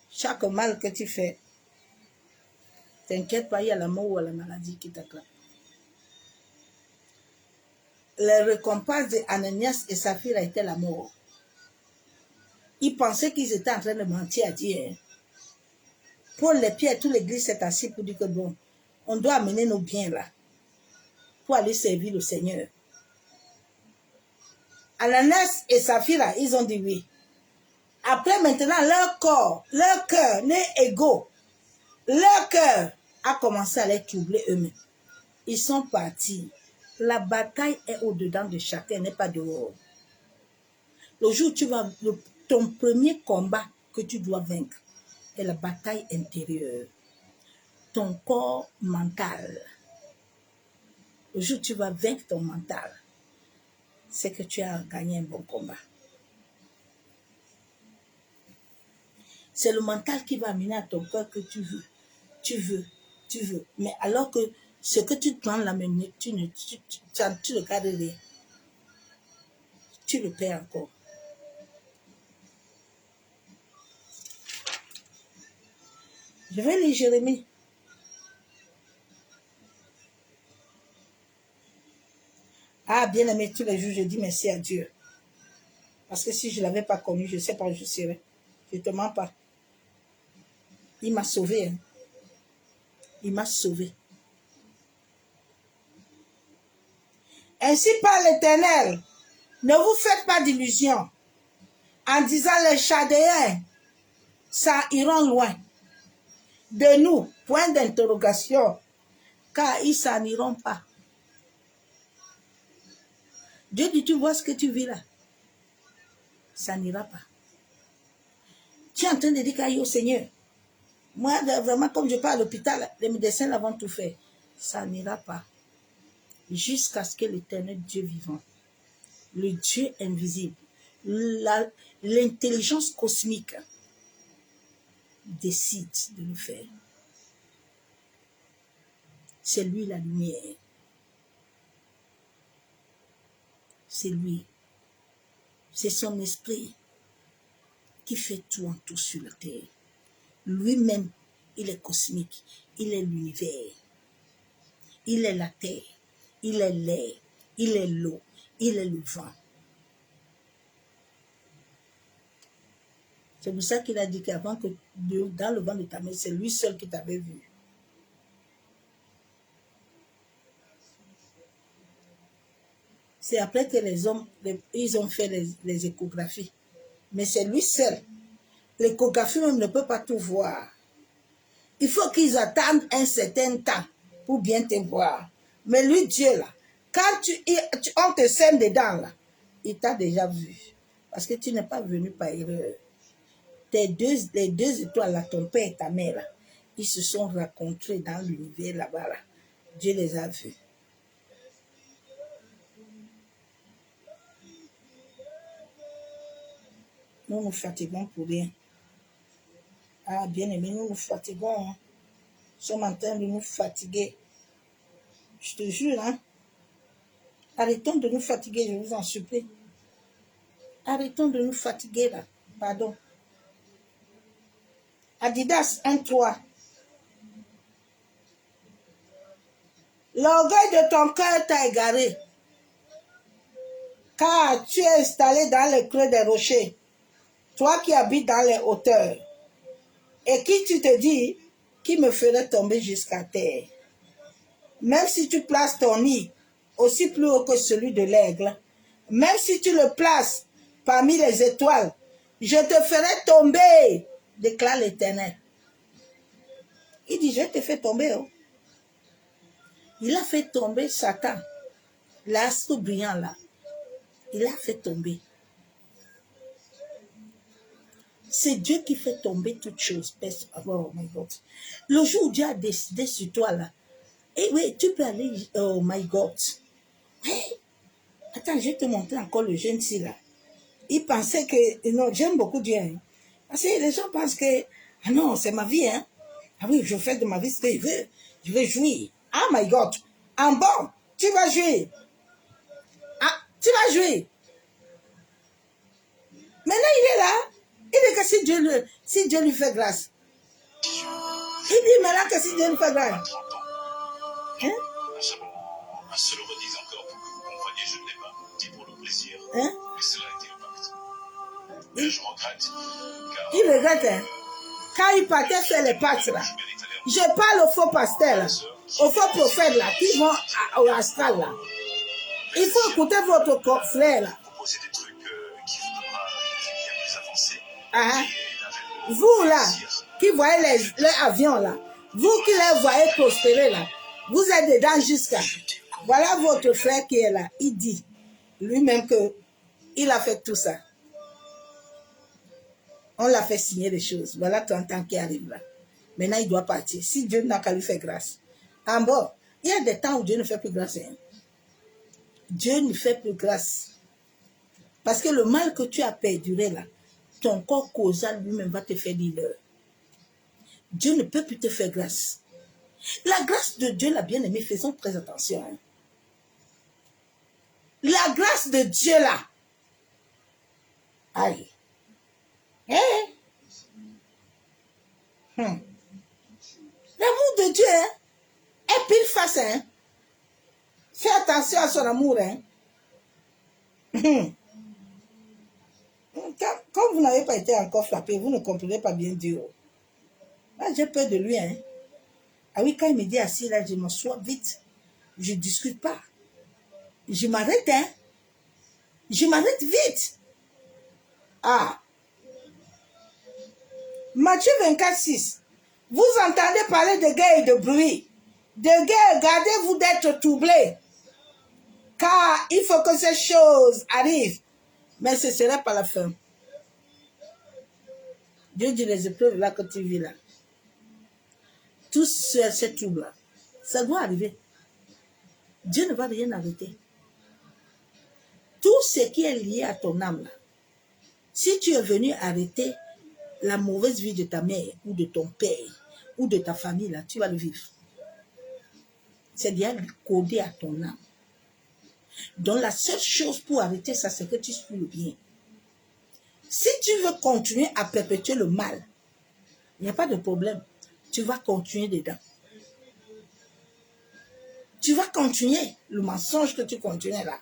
Chaque mal que tu fais, t'inquiète pas, il y a la mort ou la maladie qui t'attend. La récompense d'Ananias et Saphira était la mort. Ils pensaient qu'ils étaient en train de mentir à Dieu. Paul les Pierre, toute l'église s'est assis pour dire que bon, on doit amener nos biens là, pour aller servir le Seigneur. Ananias et Saphira, ils ont dit oui. Après maintenant, leur corps, leur cœur n'est égaux. Leur cœur a commencé à les troubler eux-mêmes. Ils sont partis. La bataille est au-dedans de chacun, n'est pas dehors. Le jour où tu vas, ton premier combat que tu dois vaincre est la bataille intérieure. Ton corps mental. Le jour où tu vas vaincre ton mental, c'est que tu as gagné un bon combat. C'est le mental qui va amener à ton cœur que tu veux. Mais alors que ce que tu prends la minute, tu le gardes rien. Tu le perds encore. Je vais lire Jérémie. Ah, bien aimé, tous les jours, je dis merci à Dieu. Parce que si je ne l'avais pas connu, je ne sais pas où je serais. Je ne te mens pas. Il m'a sauvé. Hein. Il m'a sauvé. Ainsi par l'Éternel, ne vous faites pas d'illusions en disant les Chaldéens, ça iront loin. De nous, point d'interrogation, car ils s'en iront pas. Dieu dit, tu vois ce que tu vis là? Ça n'ira pas. Tu es en train de dire qu'aïe au Seigneur. Moi, vraiment, comme je pars à l'hôpital, les médecins l'avont tout fait. Ça n'ira pas. Jusqu'à ce que l'Éternel Dieu vivant, le Dieu invisible, l'intelligence cosmique décide de le faire. C'est lui la lumière. C'est lui. C'est son esprit qui fait tout en tout sur la terre. Lui-même, il est cosmique. Il est l'univers. Il est la terre. Il est l'air. Il est l'eau. Il est le vent. C'est pour ça qu'il a dit qu'avant que dans le vent de ta mère, c'est lui seul qui t'avait vu. C'est après que les hommes, ils ont fait les échographies. Mais c'est lui seul. L'échographie même ne peut pas tout voir. Il faut qu'ils attendent un certain temps pour bien te voir. Mais lui, Dieu, là, quand on te sème dedans, là, il t'a déjà vu. Parce que tu n'es pas venu par erreur. Les deux étoiles, là, ton père et ta mère, là, ils se sont rencontrés dans l'univers là-bas. Là. Dieu les a vus. Nous nous fatiguons pour rien. Ah, bien aimé, nous nous fatiguons. Hein. Nous sommes en train de nous fatiguer. Je te jure, hein. Arrêtons de nous fatiguer, je vous en supplie. Arrêtons de nous fatiguer, là. Pardon. Adidas 1.3. L'orgueil de ton cœur t'a égaré. Car tu es installé dans les creux des rochers. Toi qui habites dans les hauteurs. Et qui tu te dis, qui me ferait tomber jusqu'à terre? Même si tu places ton nid aussi plus haut que celui de l'aigle, même si tu le places parmi les étoiles, je te ferai tomber, déclare l'Éternel. Il dit, je te fais tomber. Oh. Il a fait tomber Satan, l'astre brillant là. Il a fait tomber. C'est Dieu qui fait tomber toutes choses. Oh my God. Le jour où Dieu a décidé sur toi là, et oui, tu peux aller, oh my God. Hey, attends, je vais te montrer encore le jeune ci là. Il pensait que, non, j'aime beaucoup Dieu. Hein. Parce que les gens pensent que, ah non, c'est ma vie, hein. Ah oui, je fais de ma vie ce que je veux. Je veux jouir. Oh my God. En bon, tu vas jouer. Ah, tu vas jouer. Maintenant, il est là. Il dit que si Dieu lui fait grâce. Il dit maintenant que si Dieu lui fait grâce. Hein? Un seul redise encore pour que vous compreniez, je ne l'ai pas dit pour le plaisir. Hein? Mais cela a été le pacte. Mais je regrette. Car Il regrette, hein? Quand il partait faire les pâtes, là. Je parle aux faux pasteurs, là. Aux faux prophètes, là, qui vont au astral, là. Il faut écouter votre frère, là. proposer des trucs qui vous donnera une vie bien plus avancée. Ah, Et vous, là, qui voyez les avions, là. Vous qui les voyez prospérer, là. Vous êtes dedans jusqu'à. Voilà votre frère qui est là. Il dit lui-même que il a fait tout ça. On l'a fait signer des choses. Voilà 30 ans qui arrive là. Maintenant, il doit partir. Si Dieu n'a qu'à lui faire grâce. En bas, il y a des temps où Dieu ne fait plus grâce. Hein. Dieu ne fait plus grâce. Parce que le mal que tu as perduré là, ton corps causal lui-même va te faire l'heure. Dieu ne peut plus te faire grâce. La grâce de Dieu, la bien-aimée, faisons très attention. Hein. La grâce de Dieu là. Aïe. Hein? L'amour de Dieu hein, est pile face. Hein? Fais attention à son amour. Hein? Quand vous n'avez pas été encore frappé, vous ne comprenez pas bien Dieu. Là, j'ai peur de lui. Hein? Ah oui, quand il me dit assis là, je m'assois vite. Je ne discute pas. Je m'arrête. Hein? Je m'arrête vite. Ah. Matthieu 24, 6. Vous entendez parler de guerre et de bruit. De guerre, gardez-vous d'être troublés. Car il faut que ces choses arrivent. Mais ce ne serait pas la fin. Dieu dit les épreuves là que tu vis là. Tous ces troubles-là, ça doit arriver. Dieu ne va rien arrêter. Tout ce qui est lié à ton âme là, si tu es venu arrêter la mauvaise vie de ta mère ou de ton père ou de ta famille là, tu vas le vivre. C'est déjà codé à ton âme. Donc la seule chose pour arrêter ça, c'est que tu suis le bien. Si tu veux continuer à perpétuer le mal, il n'y a pas de problème. Tu vas continuer dedans. Tu vas continuer le mensonge que tu continues là.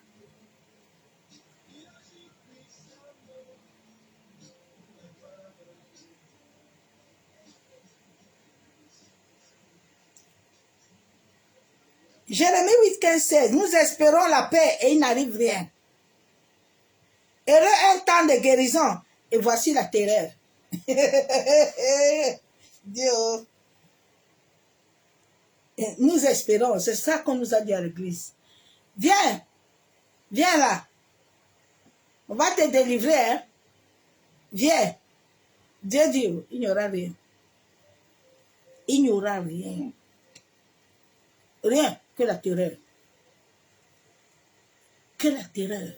Jérémie 8, 15, 16. Nous espérons la paix et il n'arrive rien. Heureux un temps de guérison et voici la terreur. Dieu. Et nous espérons, c'est ça qu'on nous a dit à l'église. Viens, viens là. On va te délivrer. Hein? Viens. Dieu dit, il n'y aura rien. Il n'y aura rien. Rien que la terreur. Que la terreur.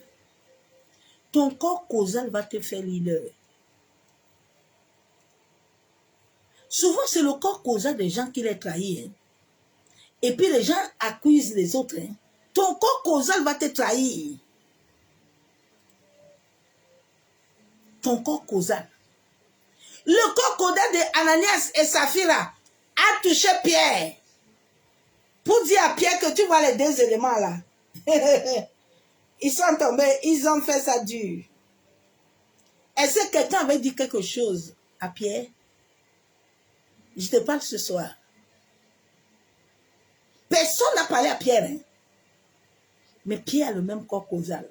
Ton corps causal va te faire l'heure. Souvent, c'est le corps causal des gens qui les trahissent. Hein? Et puis, les gens accusent les autres. Hein? Ton corps causal va te trahir. Ton corps causal. Le corps causal de Ananias et Saphira a touché Pierre. Pour dire à Pierre que tu vois les deux éléments là. Ils sont tombés, ils ont fait ça dur. Est-ce que quelqu'un avait dit quelque chose à Pierre? Je te parle ce soir. Personne n'a parlé à Pierre. Hein? Mais Pierre a le même corps causal.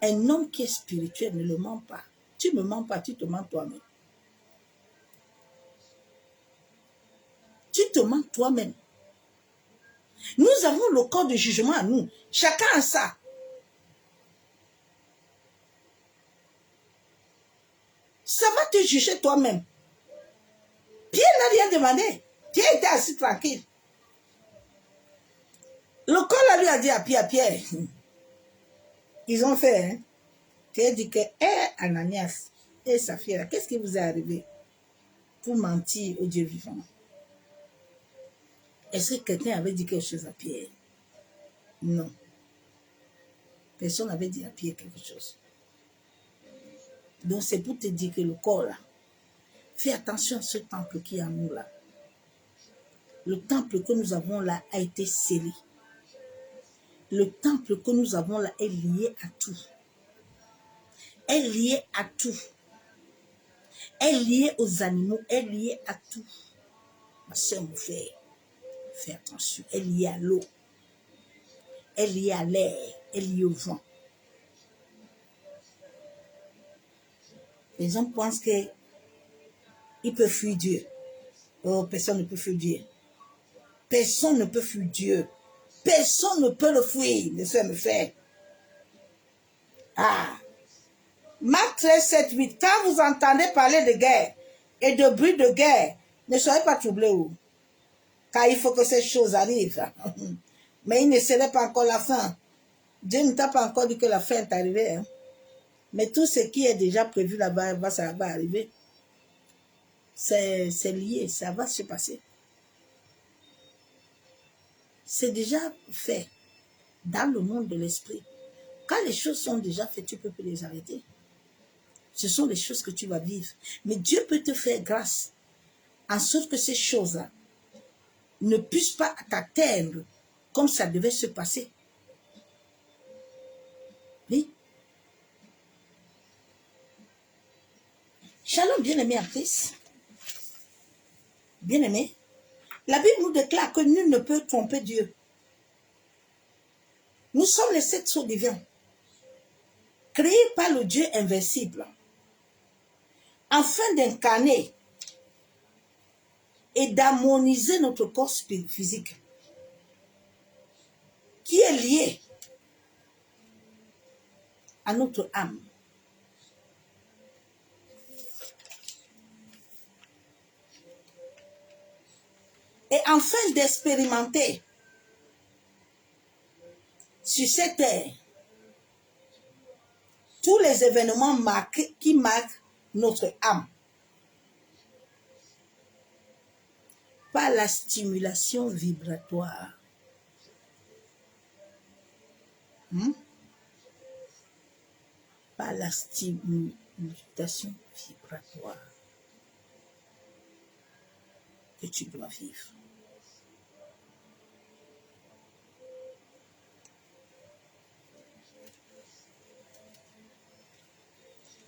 Un homme qui est spirituel ne le ment pas. Tu ne me mens pas, tu te mens toi-même. Tu te mens toi-même. Nous avons le corps de jugement à nous. Chacun a ça. Ça va te juger toi-même. Pierre n'a rien demandé. Pierre était assis tranquille. Le corps lui a dit à Pierre, ils ont fait, hein. Pierre dit que, Ananias et Saphira, qu'est-ce qui vous est arrivé pour mentir au Dieu vivant? Est-ce que quelqu'un avait dit quelque chose à Pierre? Non. Personne n'avait dit à Pierre quelque chose. Donc c'est pour te dire que le corps là, fais attention à ce temple qui est en nous là. Le temple que nous avons là a été scellé. Le temple que nous avons là est lié à tout. Est lié à tout. Est lié aux animaux, est lié à tout. Ma soeur, mon frère, fais attention. Est lié à l'eau. Est lié à l'air. Est lié au vent. Les gens pensent qu'ils peuvent fuir Dieu. Oh, personne ne peut fuir Dieu. Personne ne peut fuir Dieu. Personne ne peut le fuir, mes soeurs, mes frères. Ah. Marc 13, 7, 8. Quand vous entendez parler de guerre et de bruit de guerre, ne soyez pas troublés. Car il faut que ces choses arrivent. Mais il ne serait pas encore la fin. Dieu ne t'a pas encore dit que la fin est arrivée. Hein. Mais tout ce qui est déjà prévu là-bas, ça va arriver. C'est lié, ça va se passer. C'est déjà fait dans le monde de l'esprit. Quand les choses sont déjà faites, tu ne peux plus les arrêter. Ce sont les choses que tu vas vivre. Mais Dieu peut te faire grâce en sorte que ces choses-là ne puissent pas t'atteindre comme ça devait se passer. Oui. Shalom, bien-aimé en Christ. Bien-aimé, la Bible nous déclare que nul ne peut tromper Dieu. Nous sommes les 7 sceaux divins, créés par le Dieu invincible, afin d'incarner et d'harmoniser notre corps physique, qui est lié à notre âme. Et afin d'expérimenter sur cette terre tous les événements qui marquent notre âme par la stimulation vibratoire. Par la stimulation vibratoire que tu dois vivre.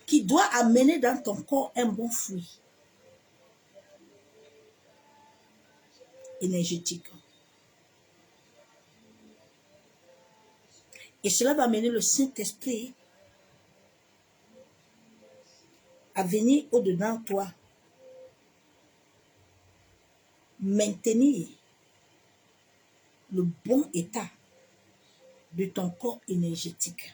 Qui doit amener dans ton corps un bon fruit énergétique. Et cela va amener le Saint-Esprit à venir au-dedans de toi, maintenir le bon état de ton corps énergétique,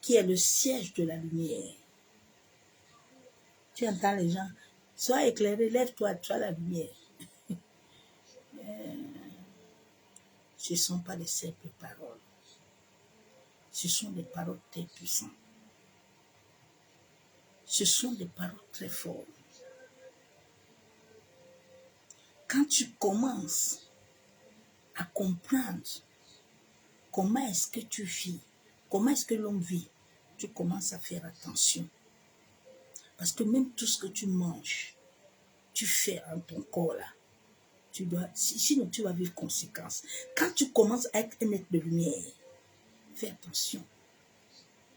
qui est le siège de la lumière. Tu entends les gens, sois éclairé, lève-toi, tu as la lumière. Ce ne sont pas des simples paroles. Ce sont des paroles très puissantes. Ce sont des paroles très fortes. Quand tu commences à comprendre comment est-ce que tu vis, comment est-ce que l'homme vit, tu commences à faire attention. Parce que même tout ce que tu manges, tu fais en ton corps là, sinon tu vas vivre conséquence. Quand tu commences à être un être de lumière, fais attention.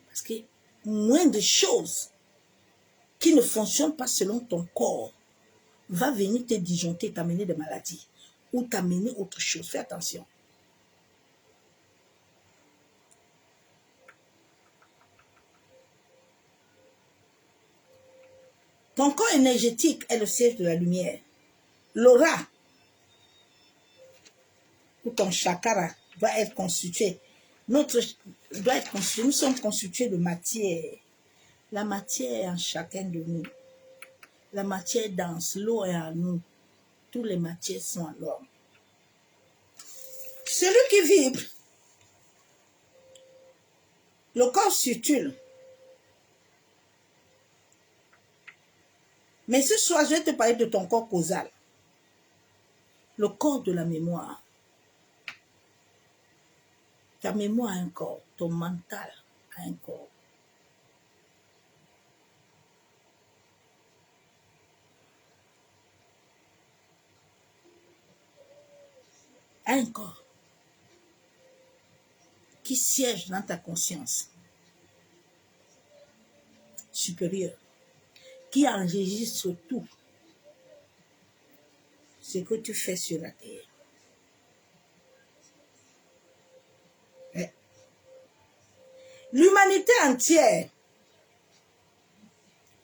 Parce que moins de choses qui ne fonctionnent pas selon ton corps va venir te disjoncter, t'amener des maladies ou t'amener autre chose. Fais attention. Ton corps énergétique est le siège de la lumière. L'aura ou ton chakra doit être constitué. Nous sommes constitués de matière. La matière est en chacun de nous. La matière est dense, l'eau est en nous. Toutes les matières sont en l'homme. Celui qui vibre, le corps circule. Mais ce soir, je vais te parler de ton corps causal. Le corps de la mémoire. Ta mémoire a un corps, ton mental a un corps. A un corps qui siège dans ta conscience supérieure, qui enregistre tout ce que tu fais sur la terre. L'humanité entière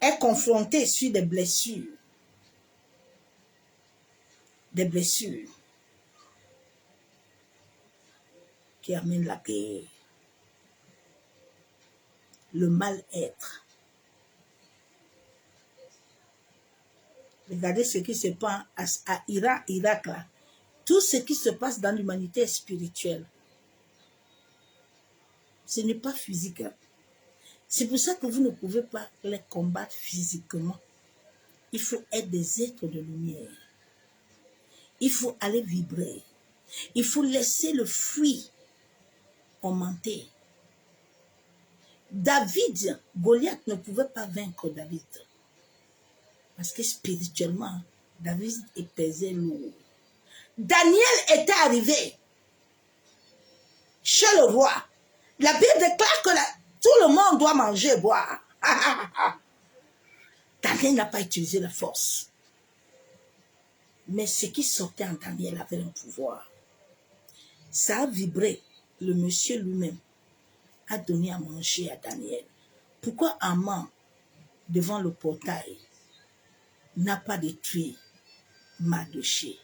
est confrontée sur des blessures qui amènent la guerre, le mal-être. Regardez ce qui se passe à Irak là. Tout ce qui se passe dans l'humanité est spirituel. Ce n'est pas physique. C'est pour ça que vous ne pouvez pas les combattre physiquement. Il faut être des êtres de lumière. Il faut aller vibrer. Il faut laisser le fruit augmenter. David, Goliath ne pouvait pas vaincre David. Parce que spirituellement, David pesait lourd. Daniel était arrivé chez le roi. La Bible déclare que tout le monde doit manger et boire. Daniel n'a pas utilisé la force. Mais ce qui sortait en Daniel avait un pouvoir. Ça a vibré. Le monsieur lui-même a donné à manger à Daniel. Pourquoi Haman, devant le portail, n'a pas détruit Mardochée?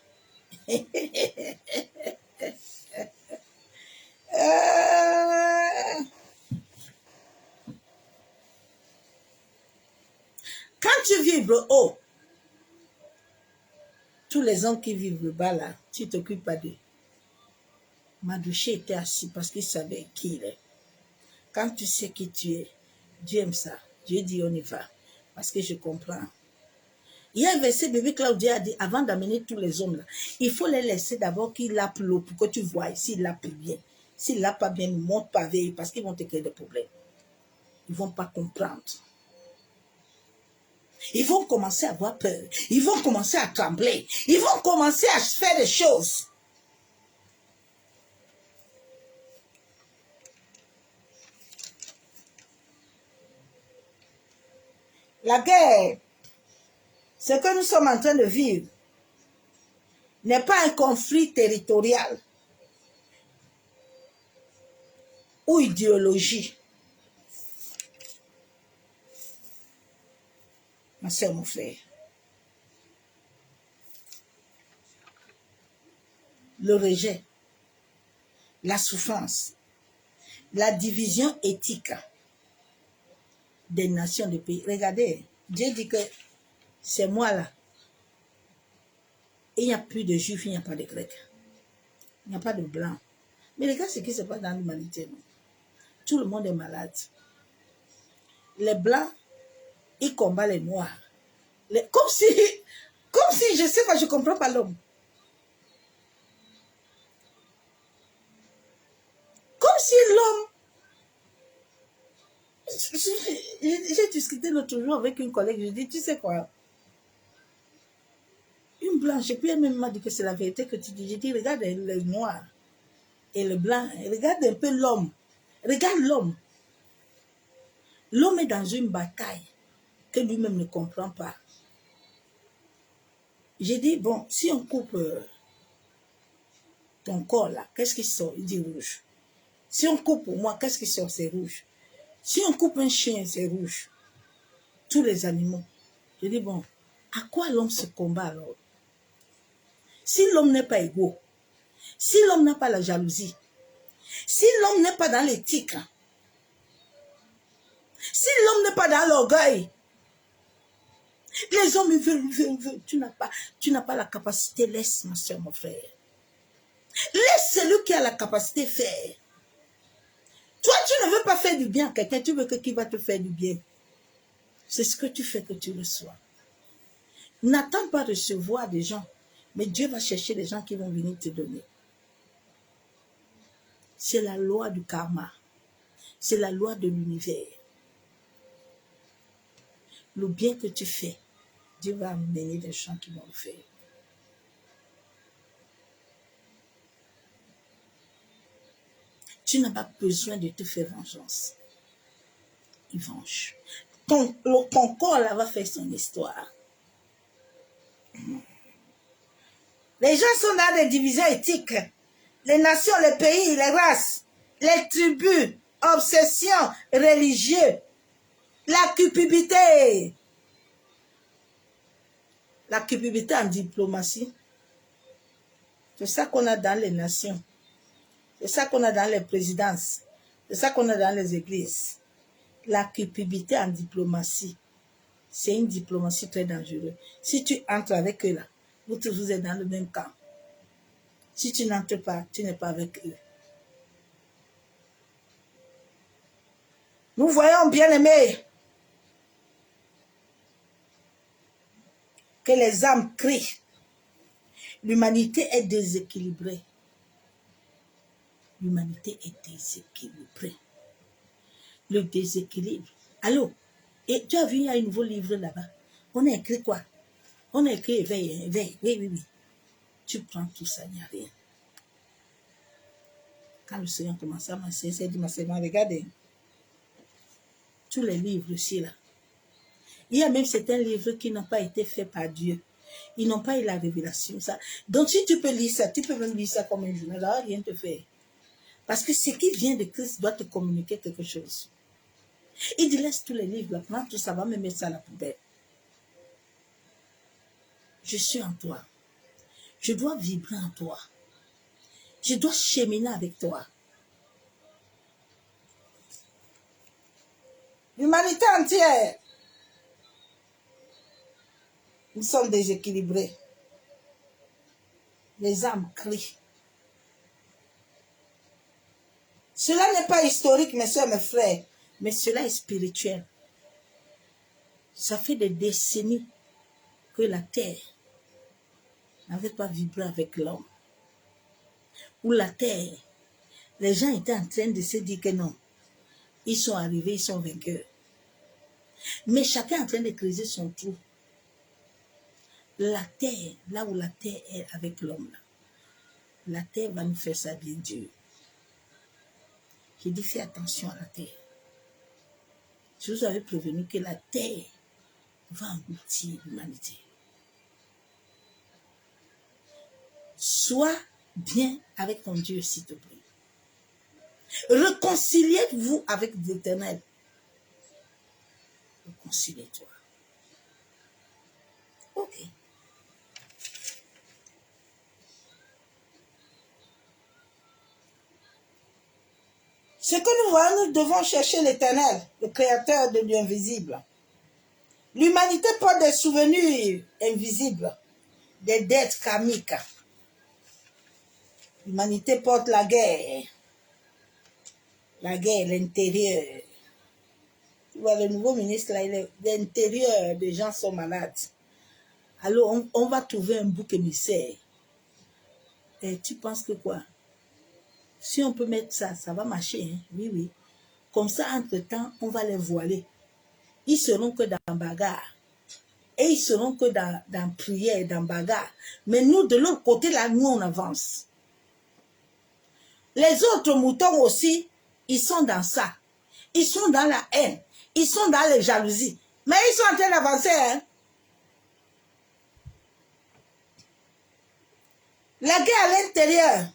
Quand tu vibres haut, tous les hommes qui vivent le bas là, tu ne t'occupes pas d'eux. Mardochée était assis parce qu'il savait qui il est. Quand tu sais qui tu es, Dieu aime ça. Dieu dit on y va. Parce que je comprends. Il y a un verset, bébé Claudia a dit, avant d'amener tous les hommes là, il faut les laisser d'abord qu'ils lappent l'eau pour que tu vois s'ils lappent bien. S'ils ne lappent pas bien, ne monte pas veille parce qu'ils vont te créer des problèmes. Ils ne vont pas comprendre. Ils vont commencer à avoir peur. Ils vont commencer à trembler. Ils vont commencer à faire des choses. La guerre, ce que nous sommes en train de vivre, n'est pas un conflit territorial ou idéologie. Ma soeur, mon frère. Le rejet, la souffrance, la division éthique des nations, des pays. Regardez, Dieu dit que c'est moi là. Il n'y a plus de juifs, il n'y a pas de grecs. Il n'y a pas de blancs. Mais regarde ce qui se passe dans l'humanité. Tout le monde est malade. Les blancs, ils combattent les noirs. Comme si, je sais pas, je ne comprends pas l'homme. Comme si l'homme... J'ai discuté l'autre jour avec une collègue, je dis, tu sais quoi? Une blanche, et puis elle m'a dit que c'est la vérité que tu dis. J'ai dit, regarde le noir et le blanc, regarde un peu l'homme. Regarde l'homme. L'homme est dans une bataille que lui-même ne comprend pas. J'ai dit, bon, si on coupe ton corps là, qu'est-ce qui sort? Il dit rouge. Si on coupe pour moi, qu'est-ce qui sort? C'est rouge. Si on coupe un chien, c'est rouge. Tous les animaux. J'ai dit, bon, à quoi l'homme se combat alors? Si l'homme n'est pas égaux, si l'homme n'a pas la jalousie, si l'homme n'est pas dans l'éthique, si l'homme n'est pas dans l'orgueil, les hommes veulent. Tu n'as pas la capacité, laisse ma soeur, mon frère. Laisse celui qui a la capacité faire. Toi, tu ne veux pas faire du bien à quelqu'un, tu veux que qui va te faire du bien. C'est ce que tu fais que tu reçois. N'attends pas de recevoir des gens Mais Dieu va chercher les gens qui vont venir te donner. C'est la loi du karma. C'est la loi de l'univers. Le bien que tu fais, Dieu va amener des gens qui vont le faire. Tu n'as pas besoin de te faire vengeance. Il venge. Ton corps là va faire son histoire. Les gens sont dans des divisions éthiques. Les nations, les pays, les races, les tribus, obsessions religieuses, la cupidité. La cupidité en diplomatie. C'est ça qu'on a dans les nations. C'est ça qu'on a dans les présidences. C'est ça qu'on a dans les églises. La cupidité en diplomatie. C'est une diplomatie très dangereuse. Si tu entres avec eux là, vous êtes dans le même camp. Si tu n'entres pas, tu n'es pas avec eux. Nous voyons, bien aimés, que les âmes crient. L'humanité est déséquilibrée. L'humanité est déséquilibrée. Le déséquilibre. Allô? Et tu as vu, il y a un nouveau livre là-bas. On a écrit quoi? On a écrit éveil, éveil. Oui, oui, oui. Tu prends tout ça, il n'y a rien. Quand le Seigneur commençait à m'enseigner, il dit, ma sœur, regardez. Tous les livres ici, là. Il y a même certains livres qui n'ont pas été faits par Dieu. Ils n'ont pas eu la révélation. Ça. Donc, si tu peux lire ça, tu peux même lire ça comme un journal. Ça va rien te faire. Parce que ce qui vient de Christ doit te communiquer quelque chose. Il dit, laisse tous les livres là. Prends tout ça, va me mettre ça à la poubelle. Je suis en toi. Je dois vibrer en toi. Je dois cheminer avec toi. L'humanité entière. Nous sommes déséquilibrés. Les âmes crient. Cela n'est pas historique, mes soeurs, mes frères, mais cela est spirituel. Ça fait des décennies que la terre n'avait pas vibré avec l'homme. Où la terre, les gens étaient en train de se dire que non, ils sont arrivés, ils sont vainqueurs. Mais chacun est en train de creuser son trou. La terre, là où la terre est avec l'homme, la terre va nous faire ça bien dur. J'ai dit, fais attention à la terre. Je vous avais prévenu que la terre va engloutir l'humanité. Sois bien avec ton Dieu, s'il te plaît. Réconciliez-vous avec l'Éternel. Réconcilie-toi. Ok. Ce que nous voyons, nous devons chercher l'Éternel, le Créateur de l'invisible. L'humanité porte des souvenirs invisibles, des dettes karmiques. L'humanité porte la guerre, l'intérieur. Tu vois, le nouveau ministre, là, l'intérieur des gens sont malades. Alors, on va trouver un bouc émissaire. Et tu penses que quoi? Si on peut mettre ça, ça va marcher. Hein? Oui, oui. Comme ça, entre-temps, on va les voiler. Ils seront que dans bagarre. Et ils seront que dans prière, dans bagarre. Mais nous, de l'autre côté, là, nous, on avance. Les autres moutons aussi, ils sont dans ça. Ils sont dans la haine. Ils sont dans les jalousies. Mais ils sont en train d'avancer. Hein? La guerre à l'intérieur.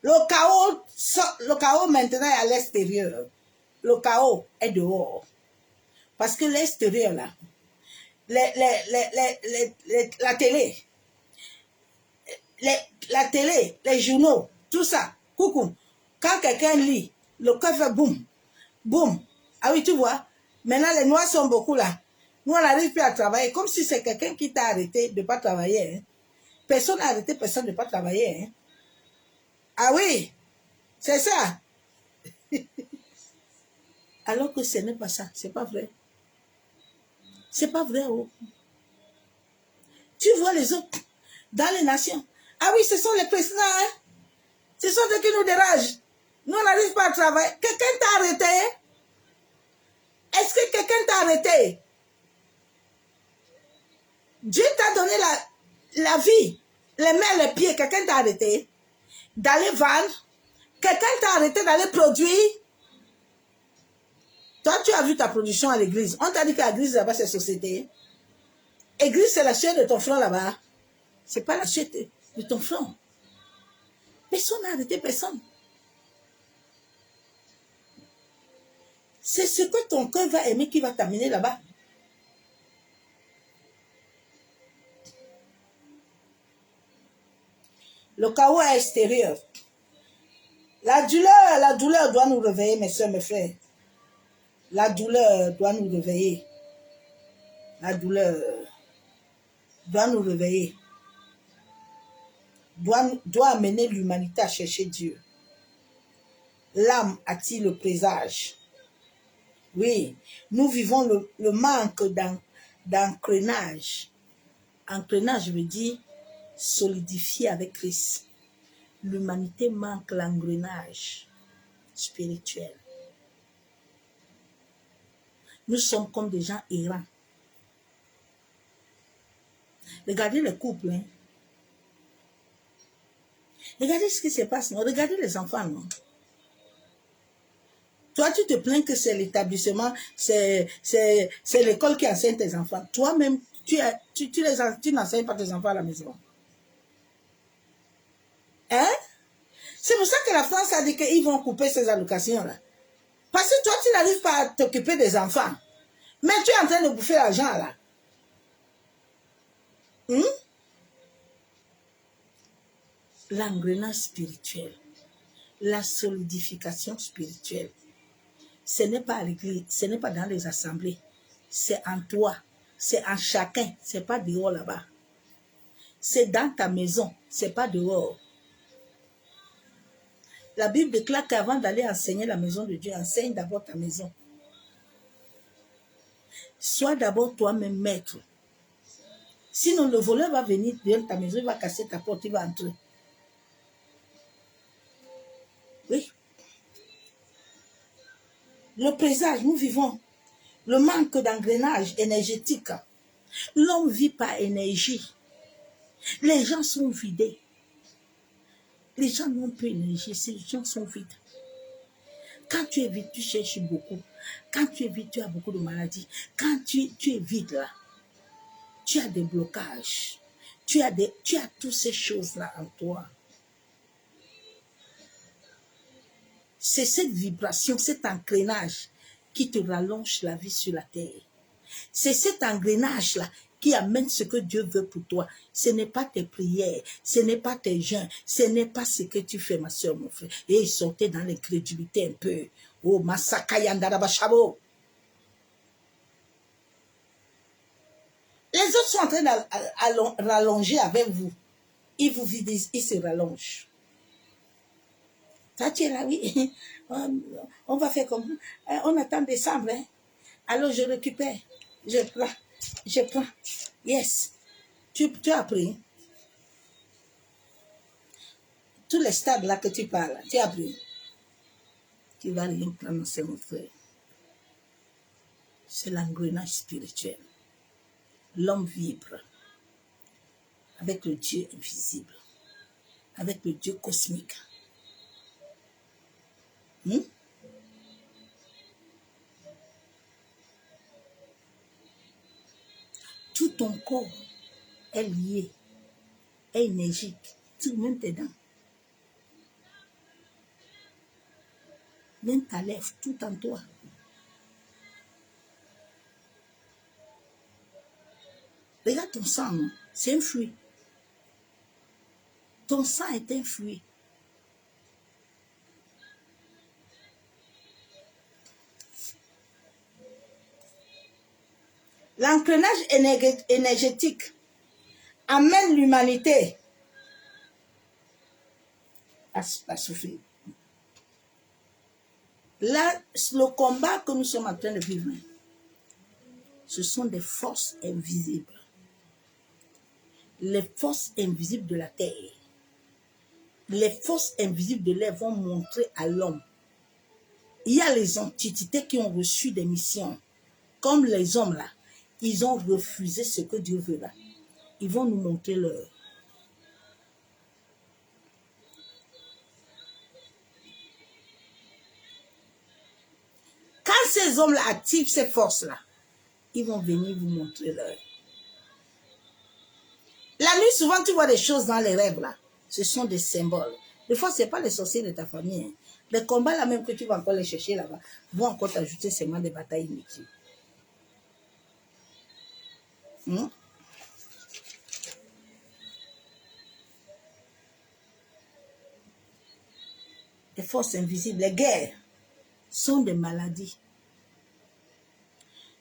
Le chaos maintenant est à l'extérieur. Le chaos est dehors. Parce que l'extérieur, là, la télé, les journaux, tout ça, coucou. Quand quelqu'un lit, le cœur fait boum, boum. Ah oui, tu vois, maintenant les noirs sont beaucoup là. Nous, on n'arrive plus à travailler, comme si c'est quelqu'un qui t'a arrêté de ne pas travailler. Hein. Personne n'a arrêté personne de ne pas travailler. Hein. Ah oui, c'est ça. Alors que ce n'est pas ça, c'est pas vrai. C'est pas vrai. Oh. Tu vois les autres, dans les nations. Ah oui, ce sont les présidents, hein? Ce sont ceux qui nous dérangent. Nous, on n'arrive pas à travailler. Quelqu'un t'a arrêté? Est-ce que quelqu'un t'a arrêté? Dieu t'a donné la vie, les mains, les pieds. Quelqu'un t'a arrêté d'aller vendre? Quelqu'un t'a arrêté d'aller produire? Toi, tu as vu ta production à l'église. On t'a dit qu'à l'église, là-bas, c'est société. Église, c'est la chair de ton front là-bas. C'est pas la chair de ton front. Personne n'a arrêté personne. C'est ce que ton cœur va aimer qui va t'amener là-bas. Le chaos est extérieur. La douleur doit nous réveiller, mes soeurs, mes frères. La douleur doit nous réveiller. La douleur doit nous réveiller. Doit amener l'humanité à chercher Dieu. L'âme a-t-il le présage? Oui, nous vivons le manque d'engrenage. Engrenage veut dire solidifier avec Christ. L'humanité manque l'engrenage spirituel. Nous sommes comme des gens errants. Regardez les couples. Hein. Regardez ce qui se passe. Non? Regardez les enfants. Non? Toi, tu te plains que c'est l'établissement, c'est l'école qui enseigne tes enfants. Toi-même, tu n'enseignes pas tes enfants à la maison. Hein? C'est pour ça que la France a dit qu'ils vont couper ces allocations-là. Parce que toi, tu n'arrives pas à t'occuper des enfants. Mais tu es en train de bouffer l'argent là. L'engrenage spirituel, la solidification spirituelle, ce n'est pas à l'église, ce n'est pas dans les assemblées, c'est en toi, c'est en chacun, c'est pas dehors là-bas. C'est dans ta maison, c'est pas dehors. La Bible déclare qu'avant d'aller enseigner la maison de Dieu, enseigne d'abord ta maison. Sois d'abord toi-même maître. Sinon, le voleur va venir dans ta maison, il va casser ta porte, il va entrer. Oui. Le présage, nous vivons le manque d'engrenage énergétique. L'homme vit par énergie. Les gens sont vidés. Les gens n'ont plus d'énergie, ces gens sont vides. Quand tu es vide, tu cherches beaucoup. Quand tu es vide, tu as beaucoup de maladies. Quand tu es vide là, tu as des blocages. Tu as toutes ces choses-là en toi. C'est cette vibration, cet engrenage qui te rallonge la vie sur la terre. C'est cet engrenage-là qui amène ce que Dieu veut pour toi. Ce n'est pas tes prières, ce n'est pas tes jeûnes, ce n'est pas ce que tu fais, ma soeur, mon frère. Et sortez dans l'incrédulité un peu. Oh, Masakayandarabashabo. Les autres sont en train de rallonger avec vous. Ils vous vident, ils se rallongent. Ça, tu es là, oui. On va faire comme... On attend décembre. Hein? Alors, je récupère. Je prends. Yes. Tu as pris. Tous les stades là que tu parles, tu as pris. Tu vas rien prendre, c'est mon frère. C'est l'engrenage spirituel. L'homme vibre avec le Dieu invisible, avec le Dieu cosmique. Tout ton corps est lié, est énergique, tout même tes dents. Même ta lèvre, tout en toi. Regarde ton sang, c'est un fruit. Ton sang est un fruit. L'engrenage énergétique amène l'humanité à souffrir. Là, le combat que nous sommes en train de vivre, ce sont des forces invisibles. les forces invisibles de la terre, les forces invisibles de l'air vont montrer à l'homme. Il y a les entités qui ont reçu des missions, comme les hommes là. Ils ont refusé ce que Dieu veut là. Ils vont nous montrer leur. Quand ces hommes-là activent ces forces-là, ils vont venir vous montrer leur. La nuit, souvent, tu vois des choses dans les rêves là. Ce sont des symboles. Des fois, ce n'est pas les sorciers de ta famille. Hein. Les combats là même que tu vas encore les chercher là-bas vont encore t'ajouter seulement des batailles inutiles. Les forces invisibles, les guerres sont des maladies.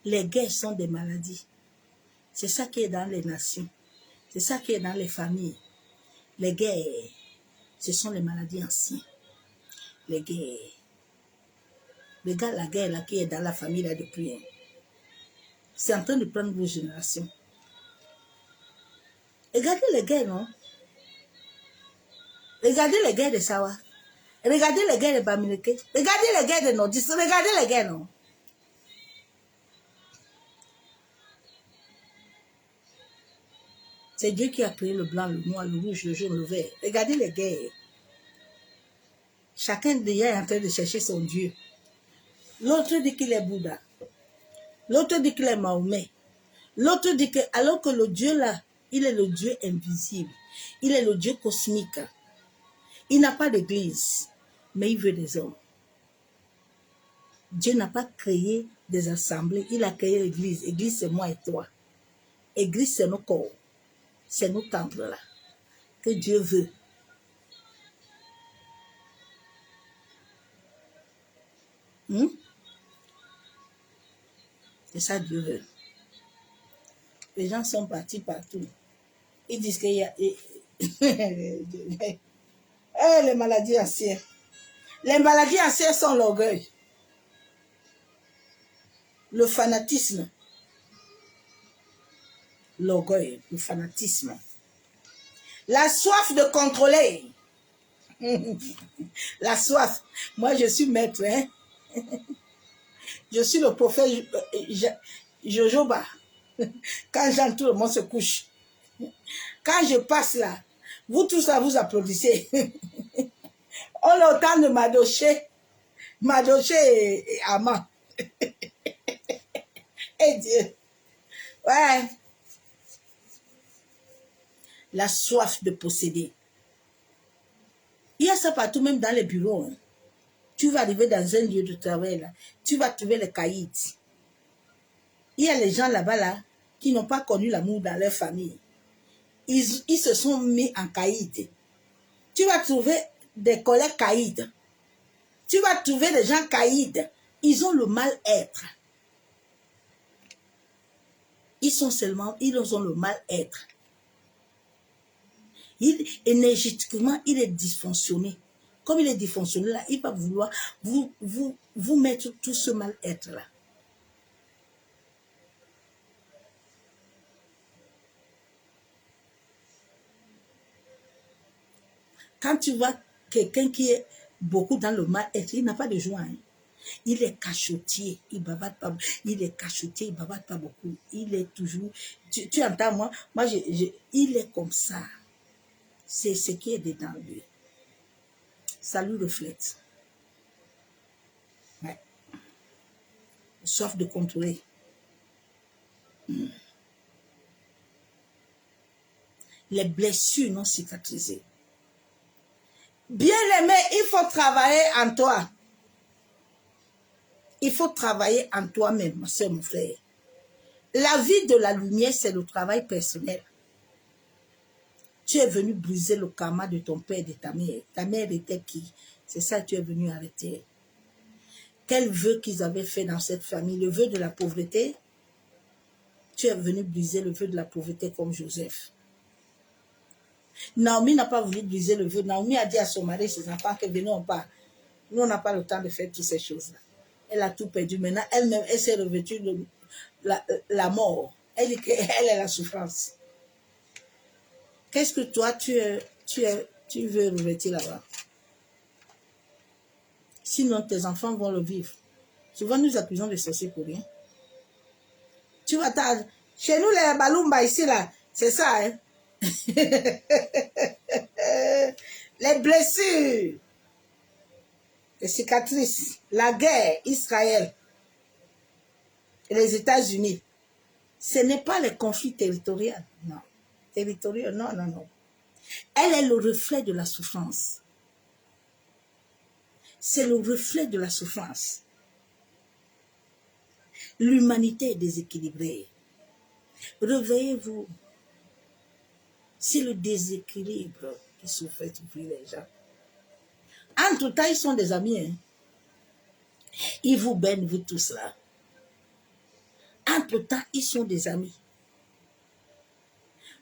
Les guerres sont des maladies. C'est ça qui est dans les nations. C'est ça qui est dans les familles. Les guerres, ce sont les maladies anciennes. Les guerres. Regarde la guerre là qui est dans la famille là depuis. Hein. C'est en train de prendre vos générations. Regardez les guerres, non? Regardez les guerres de Sawa. Regardez les guerres de Bamileke. Regardez les guerres de Nordis. Regardez les guerres, non? C'est Dieu qui a créé le blanc, le noir, le rouge, le jaune, le vert. Regardez les guerres. Chacun déjà est en train de chercher son Dieu. L'autre dit qu'il est Bouddha. L'autre dit qu'il est Mahomet. L'autre dit que, alors que le Dieu là, il est le Dieu invisible. Il est le Dieu cosmique. Il n'a pas d'église, mais il veut des hommes. Dieu n'a pas créé des assemblées, il a créé l'église. Église, c'est moi et toi. Église, c'est nos corps. C'est nos temples là. Que Dieu veut. C'est ça Dieu veut. Les gens sont partis partout. Ils disent qu'il y a... les maladies anciennes. Les maladies anciennes sont l'orgueil. Le fanatisme. L'orgueil, le fanatisme. La soif de contrôler. La soif. Moi, je suis maître. Hein? Je suis le prophète Jojoba. Quand j'entre, tout le monde se couche. Quand je passe là, vous tous là, vous applaudissez. On a autant de Madoché. Madoché et Ama. Et Dieu. Ouais. La soif de posséder. Il y a ça partout, même dans les bureaux. Hein. Tu vas arriver dans un lieu de travail, là. Tu vas trouver les caïds. Il y a les gens là-bas, là, qui n'ont pas connu l'amour dans leur famille. Ils se sont mis en caïd. Tu vas trouver des collègues caïds. Tu vas trouver des gens caïds. Ils ont le mal-être. Ils ont le mal-être. Énergétiquement, il est dysfonctionné. Comme il est dysfonctionné là, il va vouloir vous mettre tout ce mal-être là. Quand tu vois quelqu'un qui est beaucoup dans le mal-être, il n'a pas de joie. Hein. Il est cachotier, il ne bavarde pas. Il est cachotier, il ne bavarde pas beaucoup. Il est toujours... Tu entends, moi il est comme ça. C'est ce qui est dedans lui. Ça lui reflète. Ouais. Soif de contrôler. Les blessures non cicatrisées. Bien-aimé, il faut travailler en toi. Il faut travailler en toi-même, ma soeur, mon frère. La vie de la lumière, c'est le travail personnel. Tu es venu briser le karma de ton père et de ta mère. Ta mère était qui? C'est ça que tu es venu arrêter. Quel vœu qu'ils avaient fait dans cette famille? Le vœu de la pauvreté? Tu es venu briser le vœu de la pauvreté comme Joseph. Naomi n'a pas voulu briser le vœu. Naomi a dit à son mari et ses enfants que venons pas. Nous, on n'a pas le temps de faire toutes ces choses-là. Elle a tout perdu. Maintenant, elle-même, elle s'est revêtue de la mort. Elle dit qu'elle est la souffrance. Qu'est-ce que toi, tu veux revêtir là-bas? Sinon, tes enfants vont le vivre. Souvent, nous accusons les sorciers pour rien. Tu vas t'arranger. Chez nous, les balumba ici, là, c'est ça, hein? Les blessures, les cicatrices, la guerre, Israël et les États-Unis, ce n'est pas les conflits territoriaux, non. Territoriaux, non, non, non. Elle est le reflet de la souffrance. C'est le reflet de la souffrance. L'humanité est déséquilibrée. Réveillez-vous. C'est le déséquilibre qui se fait souffrir les gens. Entre-temps, ils sont des amis. Hein? Ils vous baignent, vous tous là. Entre-temps, ils sont des amis.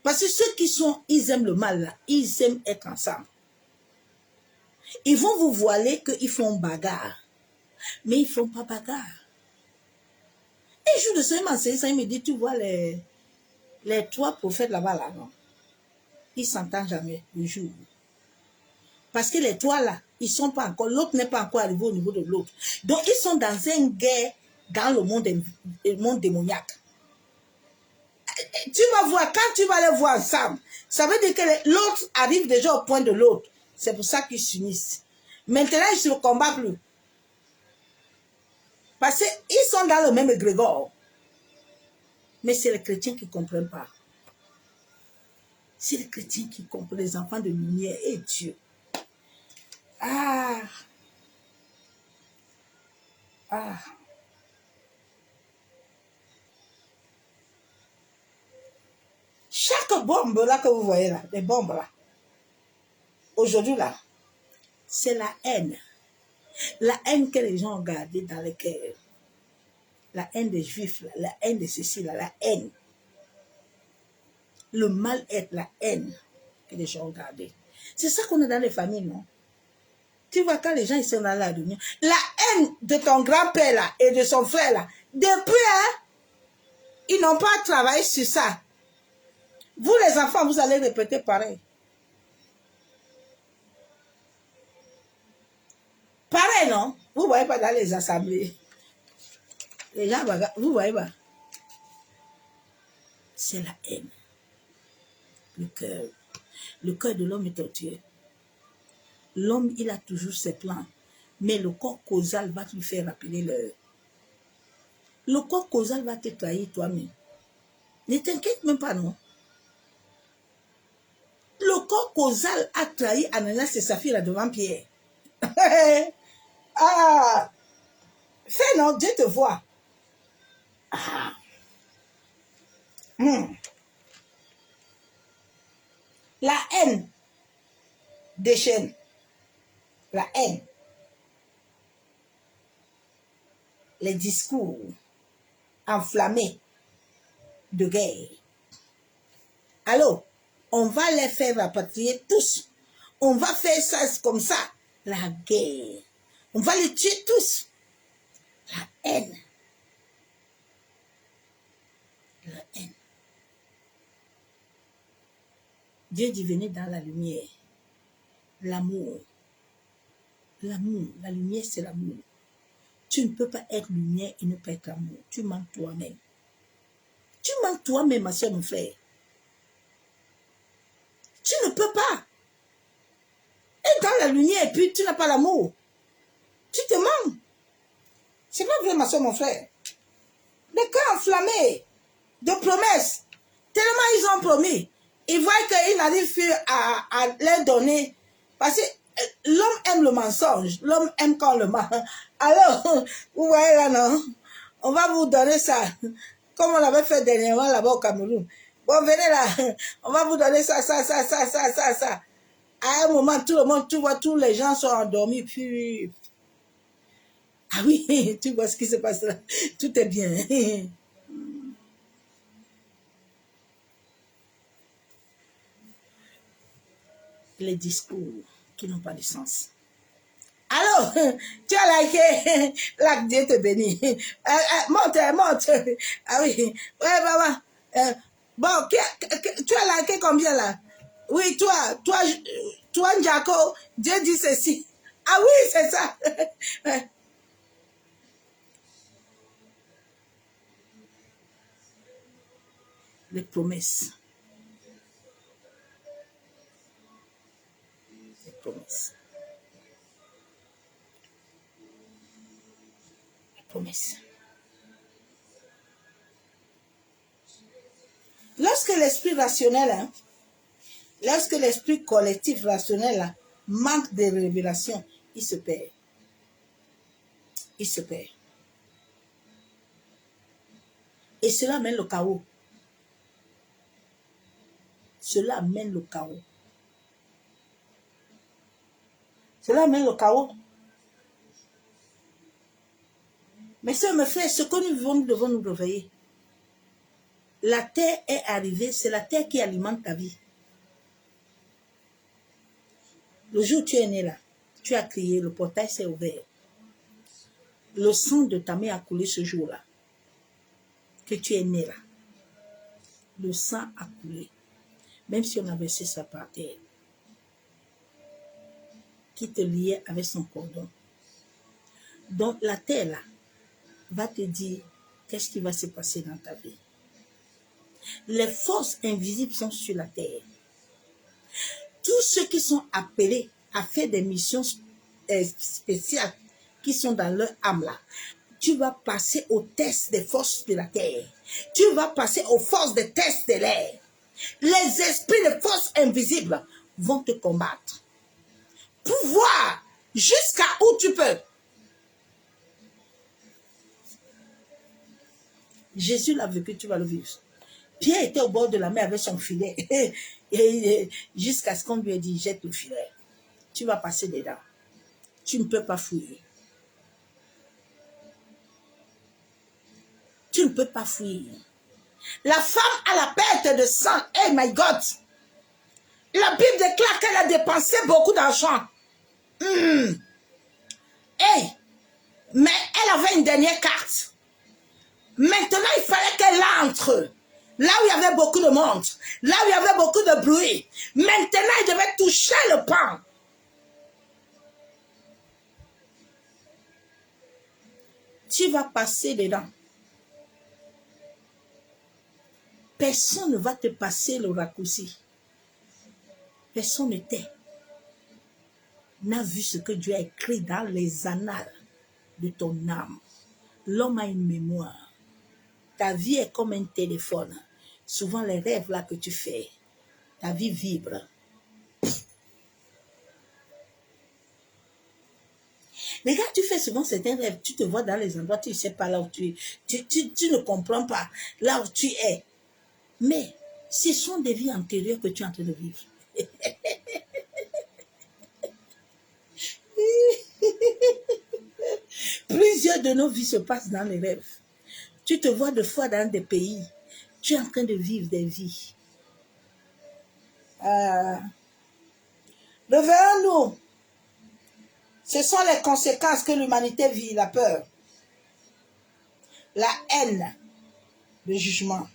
Parce que ceux qui sont, ils aiment le mal là. Ils aiment être ensemble. Ils vont vous voiler qu'ils font bagarre. Mais ils ne font pas bagarre. Un jour de semaine, il me dit, tu vois les 3 prophètes là-bas, là, non? Ils ne s'entendent jamais le jour. Parce que les 3 là, ils sont pas encore, l'autre n'est pas encore arrivé au niveau de l'autre. Donc, ils sont dans une guerre dans le monde démoniaque. Tu vas voir, quand tu vas les voir ensemble, ça veut dire que l'autre arrive déjà au point de l'autre. C'est pour ça qu'ils s'unissent. Maintenant, ils ne se combattent plus. Parce qu'ils sont dans le même égrégore. Mais c'est les chrétiens qui ne comprennent pas. C'est les chrétiens qui comprennent, les enfants de lumière et Dieu. Ah. Ah. Chaque bombe là que vous voyez là, les bombes là, aujourd'hui là, c'est la haine. La haine que les gens ont gardée dans le cœur. La haine des juifs, là, la haine de ceci, là, la haine. Le mal-être, la haine que les gens ont gardée. C'est ça qu'on a dans les familles, non? Tu vois, quand les gens ils sont dans la réunion, la haine de ton grand-père là et de son frère là, depuis, hein, ils n'ont pas travaillé sur ça. Vous, les enfants, vous allez répéter pareil. Pareil, non? Vous ne voyez pas dans les assemblées. Les gens, vous ne voyez pas. C'est la haine. Le cœur de l'homme est tortueux. L'homme, il a toujours ses plans. Mais le corps causal va lui faire rappeler l'heure. Le corps causal va te trahir toi-même. Ne t'inquiète même pas, non? Le corps causal a trahi Ananias et Saphira devant Pierre. Ah! Fais non, Dieu te voit. Ah. La haine déchaîne. La haine. Les discours enflammés de guerre. Alors, on va les faire rapatrier tous. On va faire ça comme ça. La guerre. On va les tuer tous. La haine. La haine. Dieu dit venez dans la lumière. L'amour. L'amour. La lumière, c'est l'amour. Tu ne peux pas être lumière et ne pas être amour. Tu manques toi-même. Tu manques toi-même, ma soeur, mon frère. Tu ne peux pas. Être dans la lumière et puis tu n'as pas l'amour. Tu te mens. C'est pas vrai, ma soeur, mon frère. Les cœurs enflammés de promesses. Tellement ils ont promis. Ils voient qu'ils n'arrivent plus à leur donner. Parce que l'homme aime le mensonge. L'homme aime quand on le ment. Alors, vous voyez là, non? On va vous donner ça. Comme on l'avait fait dernièrement là-bas au Cameroun. Bon, venez là. On va vous donner ça. À un moment, tout le monde, tu vois, tous les gens sont endormis. Puis... Ah oui, tu vois ce qui se passe là. Tout est bien. Les discours qui n'ont pas de sens. Alors, tu as liké, là, Dieu te bénit. Monte. Ah oui, ouais, maman. Bon, tu as liké combien là? Oui, toi, Njako, Dieu dit ceci. Ah oui, c'est ça. Les promesses. Les promesses. Les promesses. Lorsque l'esprit rationnel, hein, lorsque l'esprit collectif rationnel là, manque de révélation, il se perd. Il se perd. Et cela amène le chaos. Cela amène le chaos. Cela amène le chaos. Mais ça me fait ce que nous vivons, nous devons nous réveiller. La terre est arrivée, c'est la terre qui alimente ta vie. Le jour où tu es né là, tu as crié, le portail s'est ouvert. Le sang de ta mère a coulé ce jour-là. Que tu es né là. Le sang a coulé. Même si on a versé ça par terre. Qui te liait avec son cordon. Donc la terre là va te dire qu'est-ce qui va se passer dans ta vie. Les forces invisibles sont sur la terre. Tous ceux qui sont appelés à faire des missions spéciales qui sont dans leur âme là, tu vas passer au test des forces de la terre. Tu vas passer aux forces des tests de l'air. Les esprits de forces invisibles vont te combattre. Pour voir jusqu'à où tu peux. Jésus l'a vécu, tu vas le vivre. Pierre était au bord de la mer avec son filet. Et jusqu'à ce qu'on lui ait dit, jette le filet. Tu vas passer dedans. Tu ne peux pas fuir. Tu ne peux pas fuir. La femme à la perte de sang, oh my God. La Bible déclare qu'elle a dépensé beaucoup d'argent. Hey, mais elle avait une dernière carte. Maintenant, il fallait qu'elle entre. Là où il y avait beaucoup de monde. Là où il y avait beaucoup de bruit. Maintenant, il devait toucher le pain. Tu vas passer dedans. Personne ne va te passer le raccourci. Personne ne t'est. N'a vu ce que Dieu a écrit dans les annales de ton âme. L'homme a une mémoire. Ta vie est comme un téléphone. Souvent, les rêves là que tu fais, ta vie vibre. Regarde, tu fais souvent certains rêves. Tu te vois dans les endroits, tu ne sais pas là où tu es. Tu ne comprends pas là où tu es. Mais ce sont des vies antérieures que tu es en train de vivre. Plusieurs de nos vies se passent dans les rêves. Tu te vois de fois dans des pays. Tu es en train de vivre des vies. Réveillons-nous. Ce sont les conséquences que l'humanité vit, la peur, la haine, le jugement.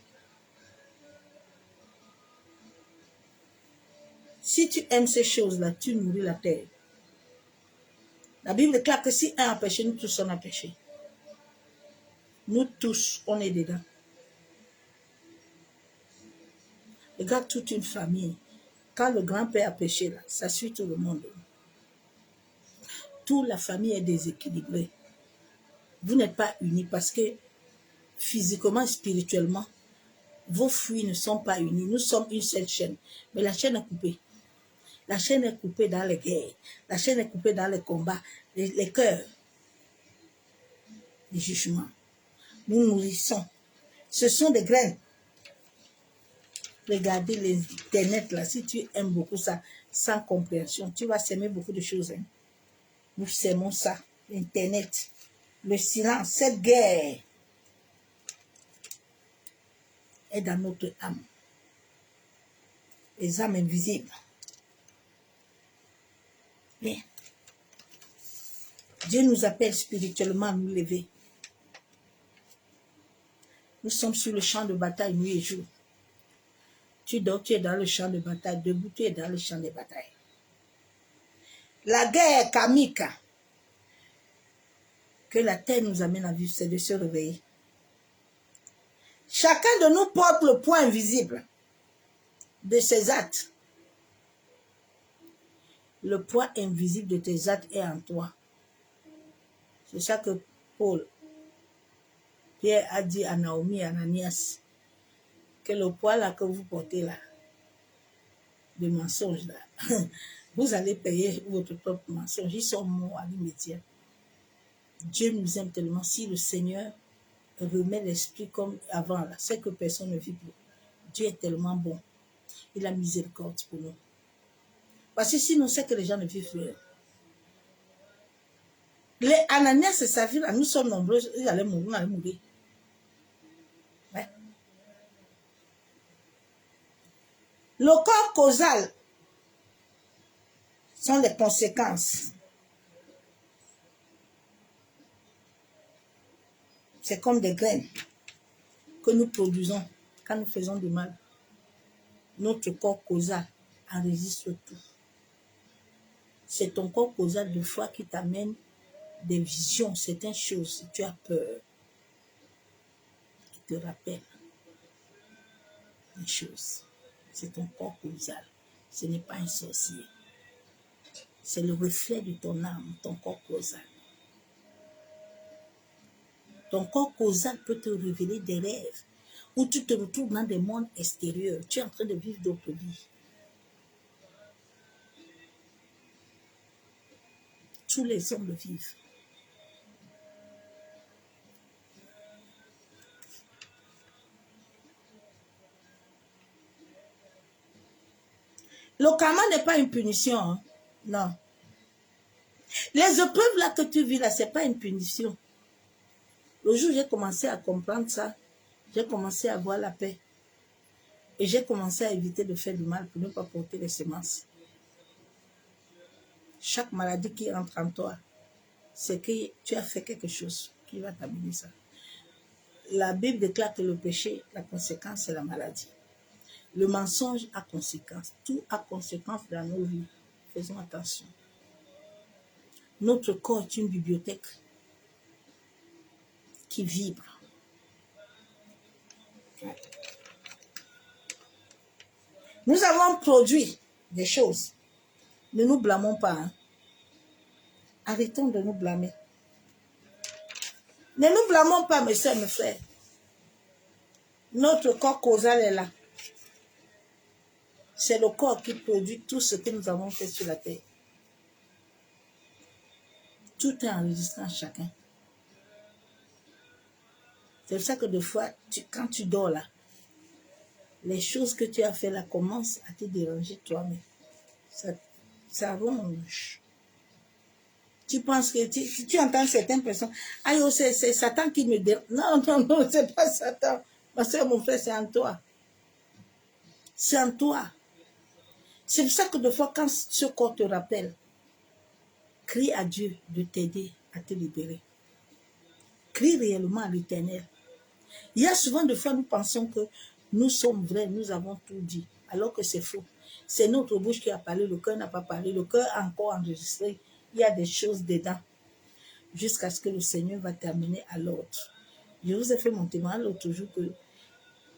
Si tu aimes ces choses-là, tu nourris la terre. La Bible déclare que si un a péché, nous tous on a péché. Nous tous, on est dedans. Regarde toute une famille. Quand le grand-père a péché, là, ça suit tout le monde. Toute la famille est déséquilibrée. Vous n'êtes pas unis parce que physiquement, spirituellement, vos fruits ne sont pas unis. Nous sommes une seule chaîne. Mais la chaîne est coupée. La chaîne est coupée dans les guerres. La chaîne est coupée dans les combats, les cœurs, les jugements. Nous nourrissons. Ce sont des graines. Regardez l'internet là. Si tu aimes beaucoup ça, sans compréhension, tu vas s'aimer beaucoup de choses. Hein. Nous s'aimons ça. L'internet. Le silence. Cette guerre est dans notre âme. Les âmes invisibles. Bien. Dieu nous appelle spirituellement à nous lever. Nous sommes sur le champ de bataille nuit et jour. Tu dors, tu es dans le champ de bataille. Debout, tu es dans le champ de bataille. La guerre karmique que la terre nous amène à vivre, c'est de se réveiller. Chacun de nous porte le poids invisible de ses actes. Le poids invisible de tes actes est en toi. C'est ça que Pierre a dit à Naomi et à Ananias, que le poids là que vous portez là, de mensonges là, vous allez payer votre propre mensonge. Ils sont morts à l'immédiat. Dieu nous aime tellement. Si le Seigneur remet l'esprit comme avant là, c'est que personne ne vit plus. Dieu est tellement bon. Il a miséricorde pour nous. Parce que sinon, c'est que les gens ne vivent plus. Les Ananias et Saphira, nous sommes nombreux, ils allaient mourir, on allait mourir. Ouais. Le corps causal sont les conséquences. C'est comme des graines que nous produisons quand nous faisons du mal. Notre corps causal enregistre tout. C'est ton corps causal de foi qui t'amène des visions, certaines choses. Si tu as peur, qui te rappelle des choses. C'est ton corps causal. Ce n'est pas un sorcier. C'est le reflet de ton âme, ton corps causal. Ton corps causal peut te révéler des rêves où tu te retrouves dans des mondes extérieurs. Tu es en train de vivre d'autres vies. Tous les hommes le vivent. Le karma n'est pas une punition. Hein? Non. Les épreuves là que tu vis là, ce n'est pas une punition. Le jour où j'ai commencé à comprendre ça, j'ai commencé à avoir la paix. Et j'ai commencé à éviter de faire du mal pour ne pas porter les semences. Chaque maladie qui entre en toi, c'est que tu as fait quelque chose qui va t'amener ça. La Bible déclare que le péché, la conséquence, c'est la maladie. Le mensonge a conséquence. Tout a conséquence dans nos vies. Faisons attention. Notre corps est une bibliothèque qui vibre. Nous avons produit des choses. Ne nous blâmons pas. Hein. Arrêtons de nous blâmer. Ne nous blâmons pas, mes soeurs, mes frères. Notre corps causal est là. C'est le corps qui produit tout ce que nous avons fait sur la terre. Tout est enregistré en chacun. C'est pour ça que des fois, quand tu dors là, les choses que tu as fait là commencent à te déranger toi-même. Ça ronge. Tu penses que tu entends certaines personnes, ah yo, c'est Satan qui me dérange. Non, non, non, c'est pas Satan. Ma soeur, mon frère, c'est en toi. C'est en toi. C'est pour ça que des fois, quand ce corps te rappelle, crie à Dieu de t'aider à te libérer. Crie réellement à l'Éternel. Il y a souvent des fois, nous pensons que nous sommes vrais, nous avons tout dit, alors que c'est faux. C'est notre bouche qui a parlé, le cœur n'a pas parlé, le cœur a encore enregistré. Il y a des choses dedans, jusqu'à ce que le Seigneur va t'amener à l'autre. Je vous ai fait mon témoignage l'autre jour que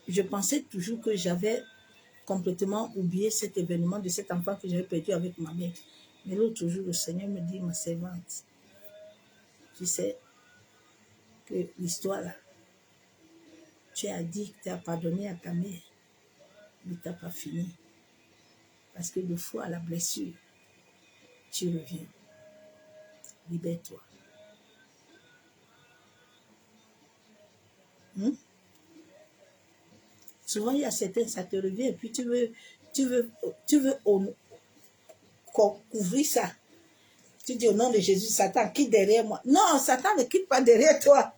je pensais toujours que j'avais complètement oublié cet événement de cet enfant que j'avais perdu avec ma mère. Mais l'autre jour, le Seigneur me dit, ma servante, tu sais que l'histoire là, tu as dit que tu as pardonné à ta mère, mais tu n'as pas fini. Parce que de fois à la blessure, tu reviens. Libère-toi. Souvent, il y a certains, ça te revient, et puis tu veux couvrir ça. Tu dis au nom de Jésus, Satan, quitte derrière moi. Non, Satan ne quitte pas derrière toi.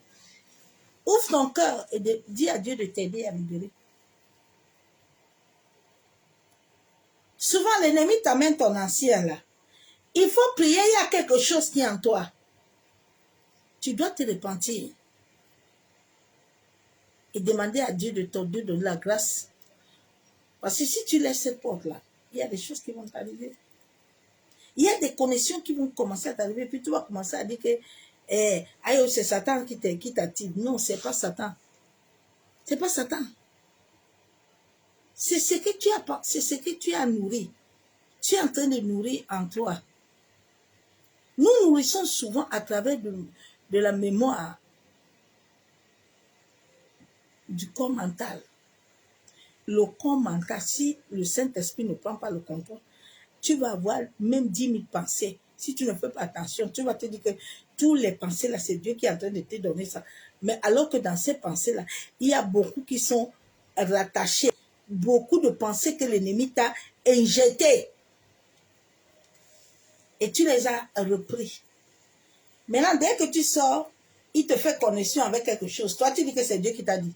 Ouvre ton cœur et dis à Dieu de t'aider à libérer. Souvent, l'ennemi t'amène ton ancien là. Il faut prier, il y a quelque chose qui est en toi. Tu dois te repentir. Et demander à Dieu de te donner la grâce Parce que si tu laisses cette porte-là, il y a des choses qui vont t'arriver. Il y a des connexions qui vont commencer à t'arriver, puis tu vas commencer à dire que c'est Satan qui t'attire. Non, c'est pas Satan. C'est pas Satan. C'est ce que tu as nourri. Tu es en train de nourrir en toi. Nous nourrissons souvent à travers de la mémoire du corps mental. Le corps mental, si le Saint-Esprit ne prend pas le contrôle, tu vas avoir même 10 000 pensées. Si tu ne fais pas attention, tu vas te dire que tous les pensées-là, c'est Dieu qui est en train de te donner ça. Mais alors que dans ces pensées-là, il y a beaucoup qui sont rattachés. Beaucoup de pensées que l'ennemi t'a injectées. Et tu les as repris. Maintenant, dès que tu sors, il te fait connexion avec quelque chose. Toi, tu dis que c'est Dieu qui t'a dit.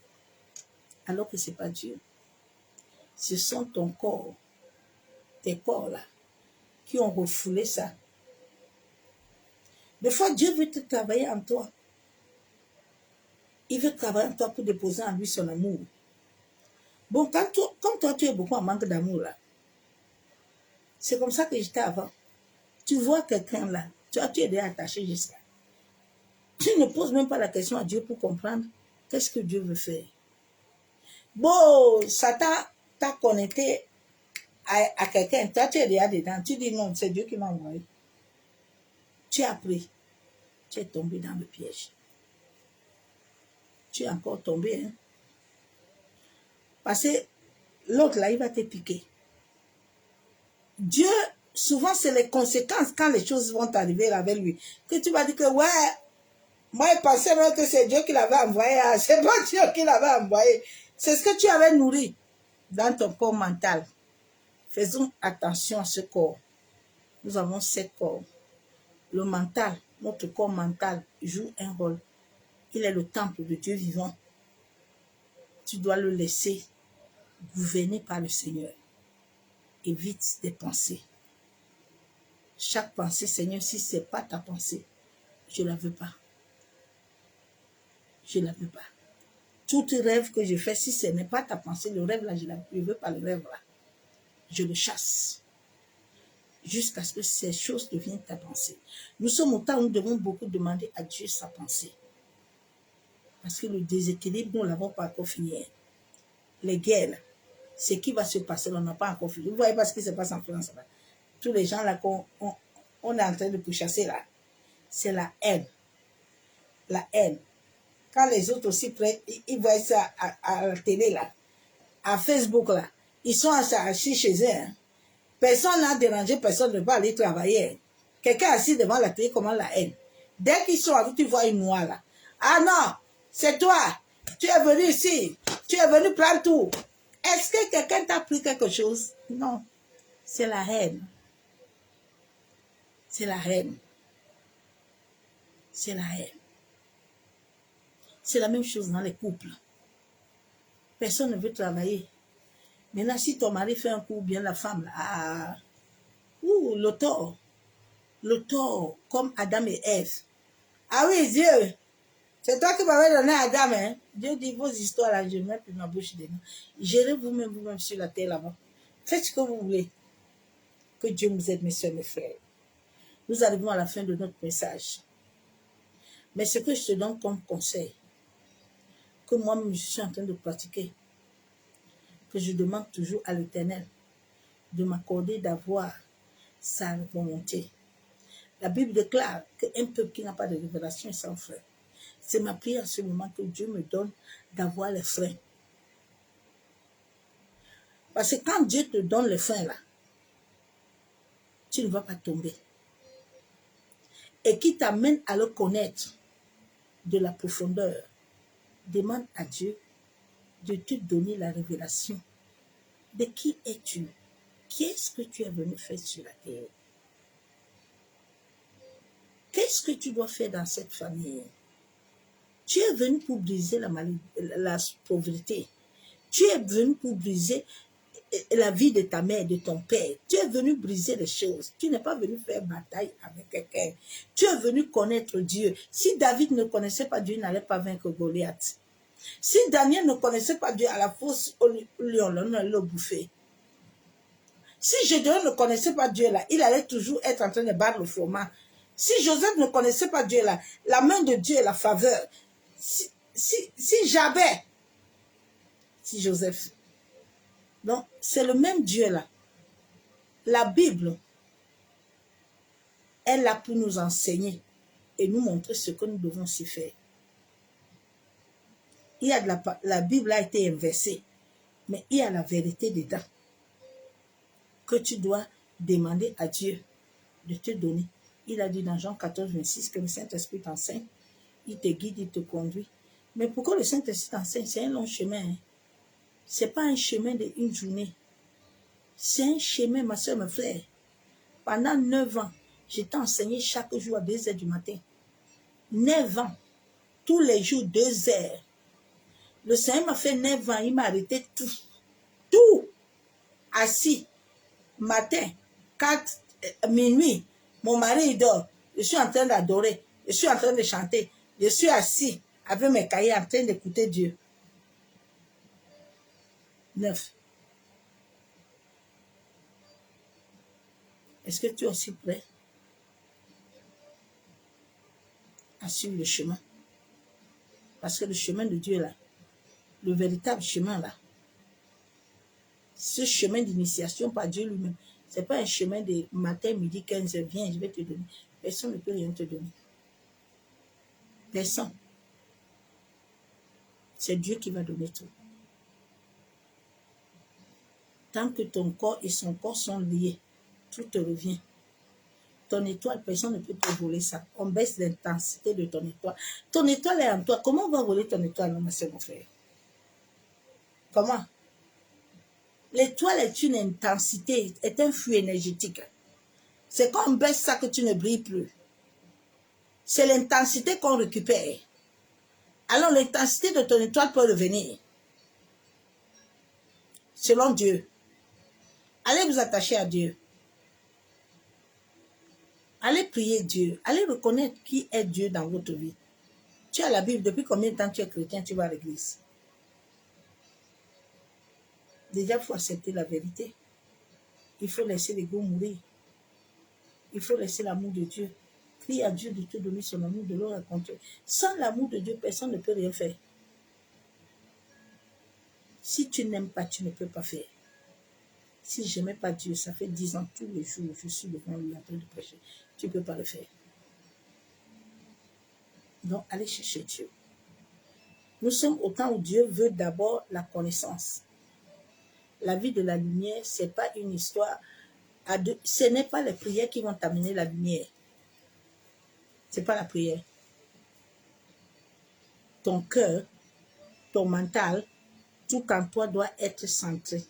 Alors que ce n'est pas Dieu. Ce sont ton corps, tes corps-là, qui ont refoulé ça. Des fois, Dieu veut te travailler en toi. Il veut travailler en toi pour déposer en lui son amour. Bon, comme toi, tu es beaucoup en manque d'amour, là. C'est comme ça que j'étais avant. Tu vois quelqu'un là, tu es déjà attaché jusqu'à. Tu ne poses même pas la question à Dieu pour comprendre qu'est-ce que Dieu veut faire. Bon, Satan t'a connecté à quelqu'un, toi tu es déjà dedans, tu dis non, c'est Dieu qui m'a envoyé. Tu as pris, tu es tombé dans le piège. Tu es encore tombé, hein. Parce que l'autre là, il va te piquer. Dieu, souvent c'est les conséquences quand les choses vont arriver avec lui. Que tu vas dire que ouais, moi je pensais même que c'est Dieu qui l'avait envoyé. C'est pas Dieu qui l'avait envoyé. C'est ce que tu avais nourri dans ton corps mental. Faisons attention à ce corps. Nous avons 7 corps. Le mental, notre corps mental joue un rôle. Il est le temple de Dieu vivant. Tu dois le laisser gouverner par le Seigneur. Évite des pensées. Chaque pensée, Seigneur, si ce n'est pas ta pensée, je ne la veux pas. Je ne la veux pas. Tout rêve que je fais, si ce n'est pas ta pensée, le rêve là, je ne veux pas le rêve là. Je le chasse. Jusqu'à ce que ces choses deviennent ta pensée. Nous sommes au temps où nous devons beaucoup demander à Dieu sa pensée. Parce que le déséquilibre, nous ne l'avons pas encore fini. Les guerres, ce qui va se passer, on n'a pas encore fini. Vous voyez pas ce qui se passe en France là. Tous les gens là qu'on est en train de pourchasser là, c'est la haine. La haine. Quand les autres aussi, ils voient ça à la télé là, à Facebook là, ils sont assis chez eux. Hein. Personne n'a dérangé, personne ne va aller travailler. Quelqu'un assis devant la télé, comment la haine. Dès qu'ils sont avec, tu vois une noire là. Ah non, c'est toi. Tu es venu ici. Tu es venu prendre tout. Est-ce que quelqu'un t'a pris quelque chose? Non. C'est la haine. C'est la haine. C'est la haine. C'est la même chose dans les couples. Personne ne veut travailler. Maintenant, si ton mari fait un coup, bien la femme, là, le tort, comme Adam et Ève. Ah oui, Dieu, c'est toi qui m'avais donné Adam, hein. Dieu dit, vos histoires là, je mets plus ma bouche dedans. Gérez vous-même sur la terre là-bas. Faites ce que vous voulez. Que Dieu nous aide, mes soeurs, mes frères. Nous arrivons à la fin de notre message. Mais ce que je te donne comme conseil, que moi-même je suis en train de pratiquer, que je demande toujours à l'Éternel de m'accorder d'avoir sa volonté. La Bible déclare qu'un peuple qui n'a pas de révélation est sans frein. C'est ma prière en ce moment que Dieu me donne d'avoir les freins. Parce que quand Dieu te donne les freins là, tu ne vas pas tomber. Et qui t'amène à le connaître de la profondeur, demande à Dieu de te donner la révélation de qui es-tu, qu'est-ce que tu es venu faire sur la terre, qu'est-ce que tu dois faire dans cette famille. Tu es venu pour briser la pauvreté, tu es venu pour briser la vie de ta mère, de ton père. Tu es venu briser les choses. Tu n'es pas venu faire bataille avec quelqu'un. Tu es venu connaître Dieu. Si David ne connaissait pas Dieu, il n'allait pas vaincre Goliath. Si Daniel ne connaissait pas Dieu, à la fosse au lion, on allait le bouffer. Si Gédéon ne connaissait pas Dieu là, il allait toujours être en train de battre le froment. Si Joseph ne connaissait pas Dieu là, la main de Dieu et la faveur. Si Jabez, si Joseph. Donc, c'est le même Dieu là. La Bible est là pour nous enseigner et nous montrer ce que nous devons s'y faire. Il y a la Bible a été inversée, mais il y a la vérité dedans que tu dois demander à Dieu de te donner. Il a dit dans Jean 14, 26 que le Saint-Esprit t'enseigne, il te guide, il te conduit. Mais pourquoi le Saint-Esprit t'enseigne? C'est un long chemin. Hein? Ce n'est pas un chemin d'une journée. C'est un chemin, ma soeur, mon frère. Pendant 9 ans, je t'ai enseigné chaque jour à 2 heures du matin. 9 ans. Tous les jours, 2 heures. Le Seigneur m'a fait 9 ans, il m'a arrêté tout. Tout. Assis. Matin, 4, minuit. Mon mari, il dort. Je suis en train d'adorer. Je suis en train de chanter. Je suis assis avec mes cahiers en train d'écouter Dieu. 9. Est-ce que tu es aussi prêt à suivre le chemin? Parce que le chemin de Dieu là, le véritable chemin là, ce chemin d'initiation par Dieu lui-même, ce n'est pas un chemin de matin, midi, 15 heures, viens, je vais te donner. Personne ne peut rien te donner. Personne. C'est Dieu qui va donner tout. Tant que ton corps et son corps sont liés, tout te revient. Ton étoile, personne ne peut te voler ça. On baisse l'intensité de ton étoile. Ton étoile est en toi. Comment on va voler ton étoile, non, c'est mon frère? Comment? L'étoile est une intensité, est un flux énergétique. C'est quand on baisse ça que tu ne brilles plus. C'est l'intensité qu'on récupère. Alors l'intensité de ton étoile peut revenir. Selon Dieu. Allez vous attacher à Dieu. Allez prier Dieu. Allez reconnaître qui est Dieu dans votre vie. Tu as la Bible. Depuis combien de temps tu es chrétien, tu vas à l'église? Déjà, il faut accepter la vérité. Il faut laisser l'ego mourir. Il faut laisser l'amour de Dieu. Prie à Dieu de te donner son amour, de le rencontrer. Sans l'amour de Dieu, personne ne peut rien faire. Si tu n'aimes pas, tu ne peux pas faire. Si je n'aimais pas Dieu, ça fait 10 ans, tous les jours, je suis devant lui en train de prêcher. Tu ne peux pas le faire. Donc, allez chercher Dieu. Nous sommes au temps où Dieu veut d'abord la connaissance. La vie de la lumière, ce n'est pas une histoire à deux. Ce n'est pas les prières qui vont t'amener la lumière. Ce n'est pas la prière. Ton cœur, ton mental, tout en toi doit être centré.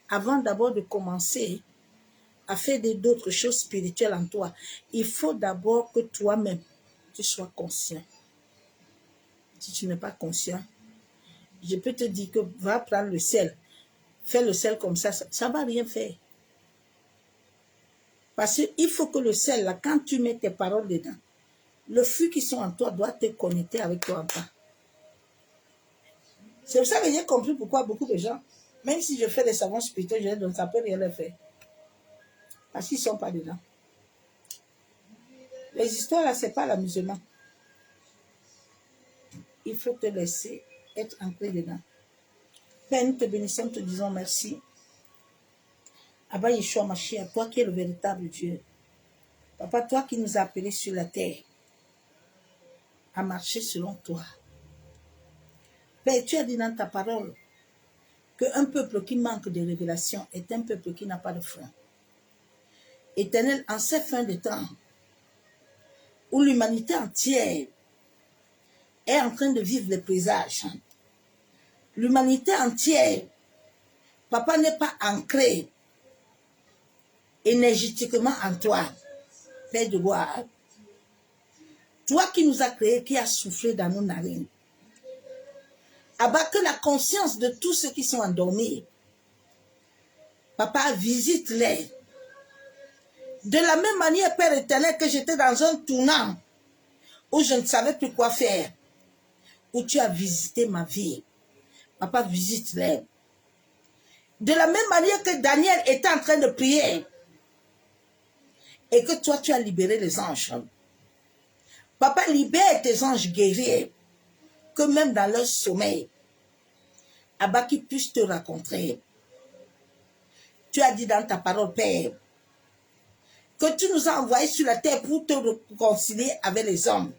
Avant d'abord de commencer à faire d'autres choses spirituelles en toi, il faut d'abord que toi-même, tu sois conscient. Si tu n'es pas conscient, je peux te dire que va prendre le sel. Fais le sel comme ça ne va rien faire. Parce qu'il faut que le sel, là, quand tu mets tes paroles dedans, le flux qui sont en toi doit te connecter avec toi en toi. C'est pour ça que j'ai compris pourquoi beaucoup de gens, même si je fais des savons spirituels, je les donne, ça ne peut rien leur faire. Parce qu'ils ne sont pas dedans. Les histoires là, ce n'est pas l'amusement. Il faut te laisser être ancré dedans. Père, nous te bénissons, te disons merci. Abba Yeshua Mashiach, toi qui es le véritable Dieu. Papa, toi qui nous as appelés sur la terre à marcher selon toi. Père, tu as dit dans ta parole qu'un peuple qui manque de révélation est un peuple qui n'a pas de foi. Éternel, en ces fins de temps, où l'humanité entière est en train de vivre les présages, l'humanité entière, papa, n'est pas ancrée énergétiquement en toi, Père de gloire. Toi qui nous as créés, qui as soufflé dans nos narines. Abba, que la conscience de tous ceux qui sont endormis, papa, visite-les. De la même manière, Père éternel, que j'étais dans un tournant où je ne savais plus quoi faire, où tu as visité ma vie. Papa, visite-les. De la même manière que Daniel était en train de prier et que toi, tu as libéré les anges. Papa, libère tes anges guerriers, que même dans leur sommeil, Abba, qu'ils puissent te rencontrer. Tu as dit dans ta parole, Père, que tu nous as envoyés sur la terre pour te réconcilier avec les hommes.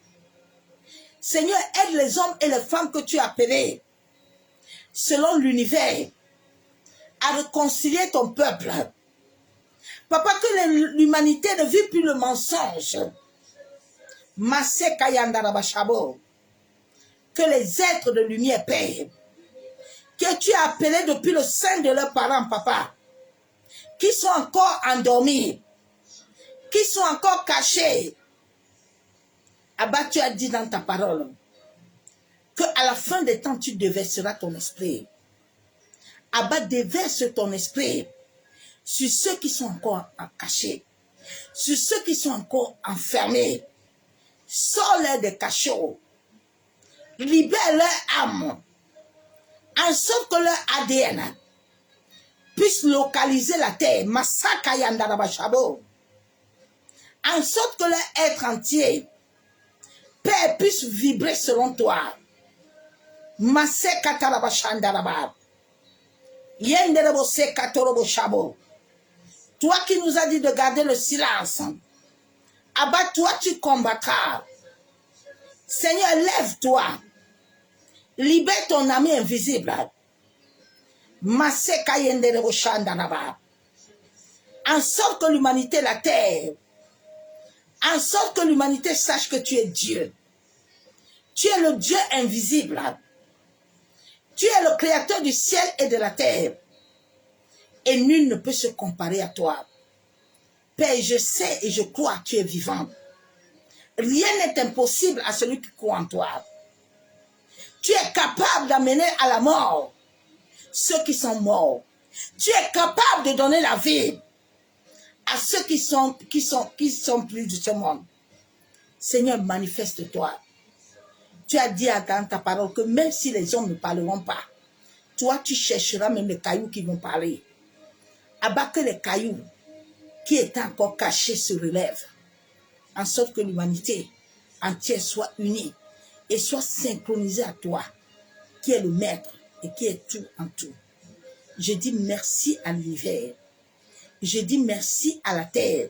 Seigneur, aide les hommes et les femmes que tu as appelés, selon l'univers, à réconcilier ton peuple. Papa, que l'humanité ne vit plus le mensonge. Que les êtres de lumière, Père, que tu as appelés depuis le sein de leurs parents, Papa, qui sont encore endormis, qui sont encore cachés. Abba, tu as dit dans ta parole que à la fin des temps, tu déverseras ton esprit. Abba, déverse ton esprit sur ceux qui sont encore cachés, sur ceux qui sont encore enfermés. Sors-les des cachots, libère leur âme, en sorte que leur ADN puisse localiser la terre, en sorte que leur être entier, Père, puisse vibrer selon toi. Toi qui nous as dit de garder le silence, Abba, toi tu combattras. Seigneur, lève-toi. Libère ton ami invisible. En sorte que l'humanité, la terre, en sorte que l'humanité sache que tu es Dieu. Tu es le Dieu invisible. Tu es le créateur du ciel et de la terre. Et nul ne peut se comparer à toi. Père, je sais et je crois que tu es vivant. Rien n'est impossible à celui qui croit en toi. Tu es capable d'amener à la mort ceux qui sont morts. Tu es capable de donner la vie à ceux qui sont plus de ce monde. Seigneur, manifeste-toi. Tu as dit dans ta parole que même si les hommes ne parleront pas, toi tu chercheras même les cailloux qui vont parler. Abat que les cailloux qui étaient encore cachés se relèvent, en sorte que l'humanité entière soit unie et soit synchronisée à toi, qui est le maître et qui est tout en tout. Je dis merci à l'univers. Je dis merci à la terre.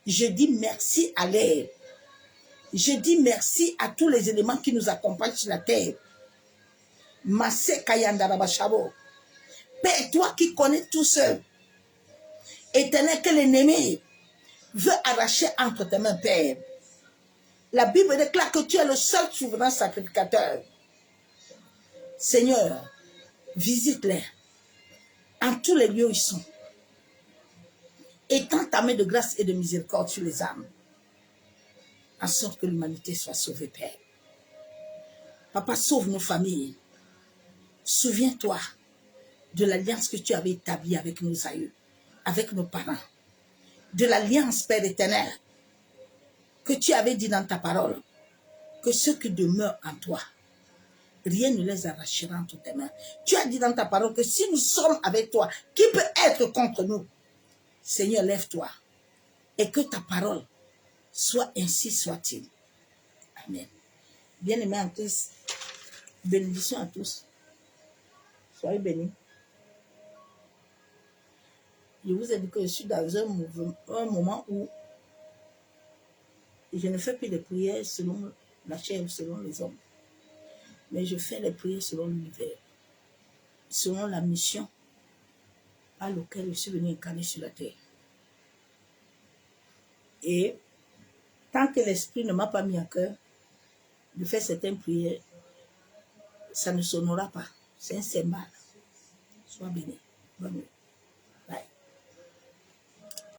Je dis merci à l'air. Je dis merci à tous les éléments qui nous accompagnent sur la terre. Père, toi qui connais tout seul, éternel, que l'ennemi veut arracher entre tes mains, Père. La Bible déclare que tu es le seul souverain sacrificateur. Seigneur, visite-les en tous les lieux où ils sont. Étends ta main de grâce et de miséricorde sur les âmes, en sorte que l'humanité soit sauvée, Père. Papa, sauve nos familles. Souviens-toi de l'alliance que tu avais établie avec nos aïeux, avec nos parents, de l'alliance, Père éternel, que tu avais dit dans ta parole, que ceux qui demeurent en toi, rien ne les arrachera entre tes mains. Tu as dit dans ta parole que si nous sommes avec toi, qui peut être contre nous? Seigneur, lève-toi et que ta parole soit ainsi soit-il. Amen. Bien-aimés en Christ, bénédiction à tous. Soyez bénis. Je vous ai dit que je suis dans un moment où je ne fais plus de prières selon la chair ou selon les hommes. Mais je fais les prières selon l'univers, selon la mission à laquelle je suis venu incarner sur la terre. Et tant que l'Esprit ne m'a pas mis à cœur de faire certaines prières, ça ne sonnera pas. C'est un symbole. Sois béni. Bonne nuit.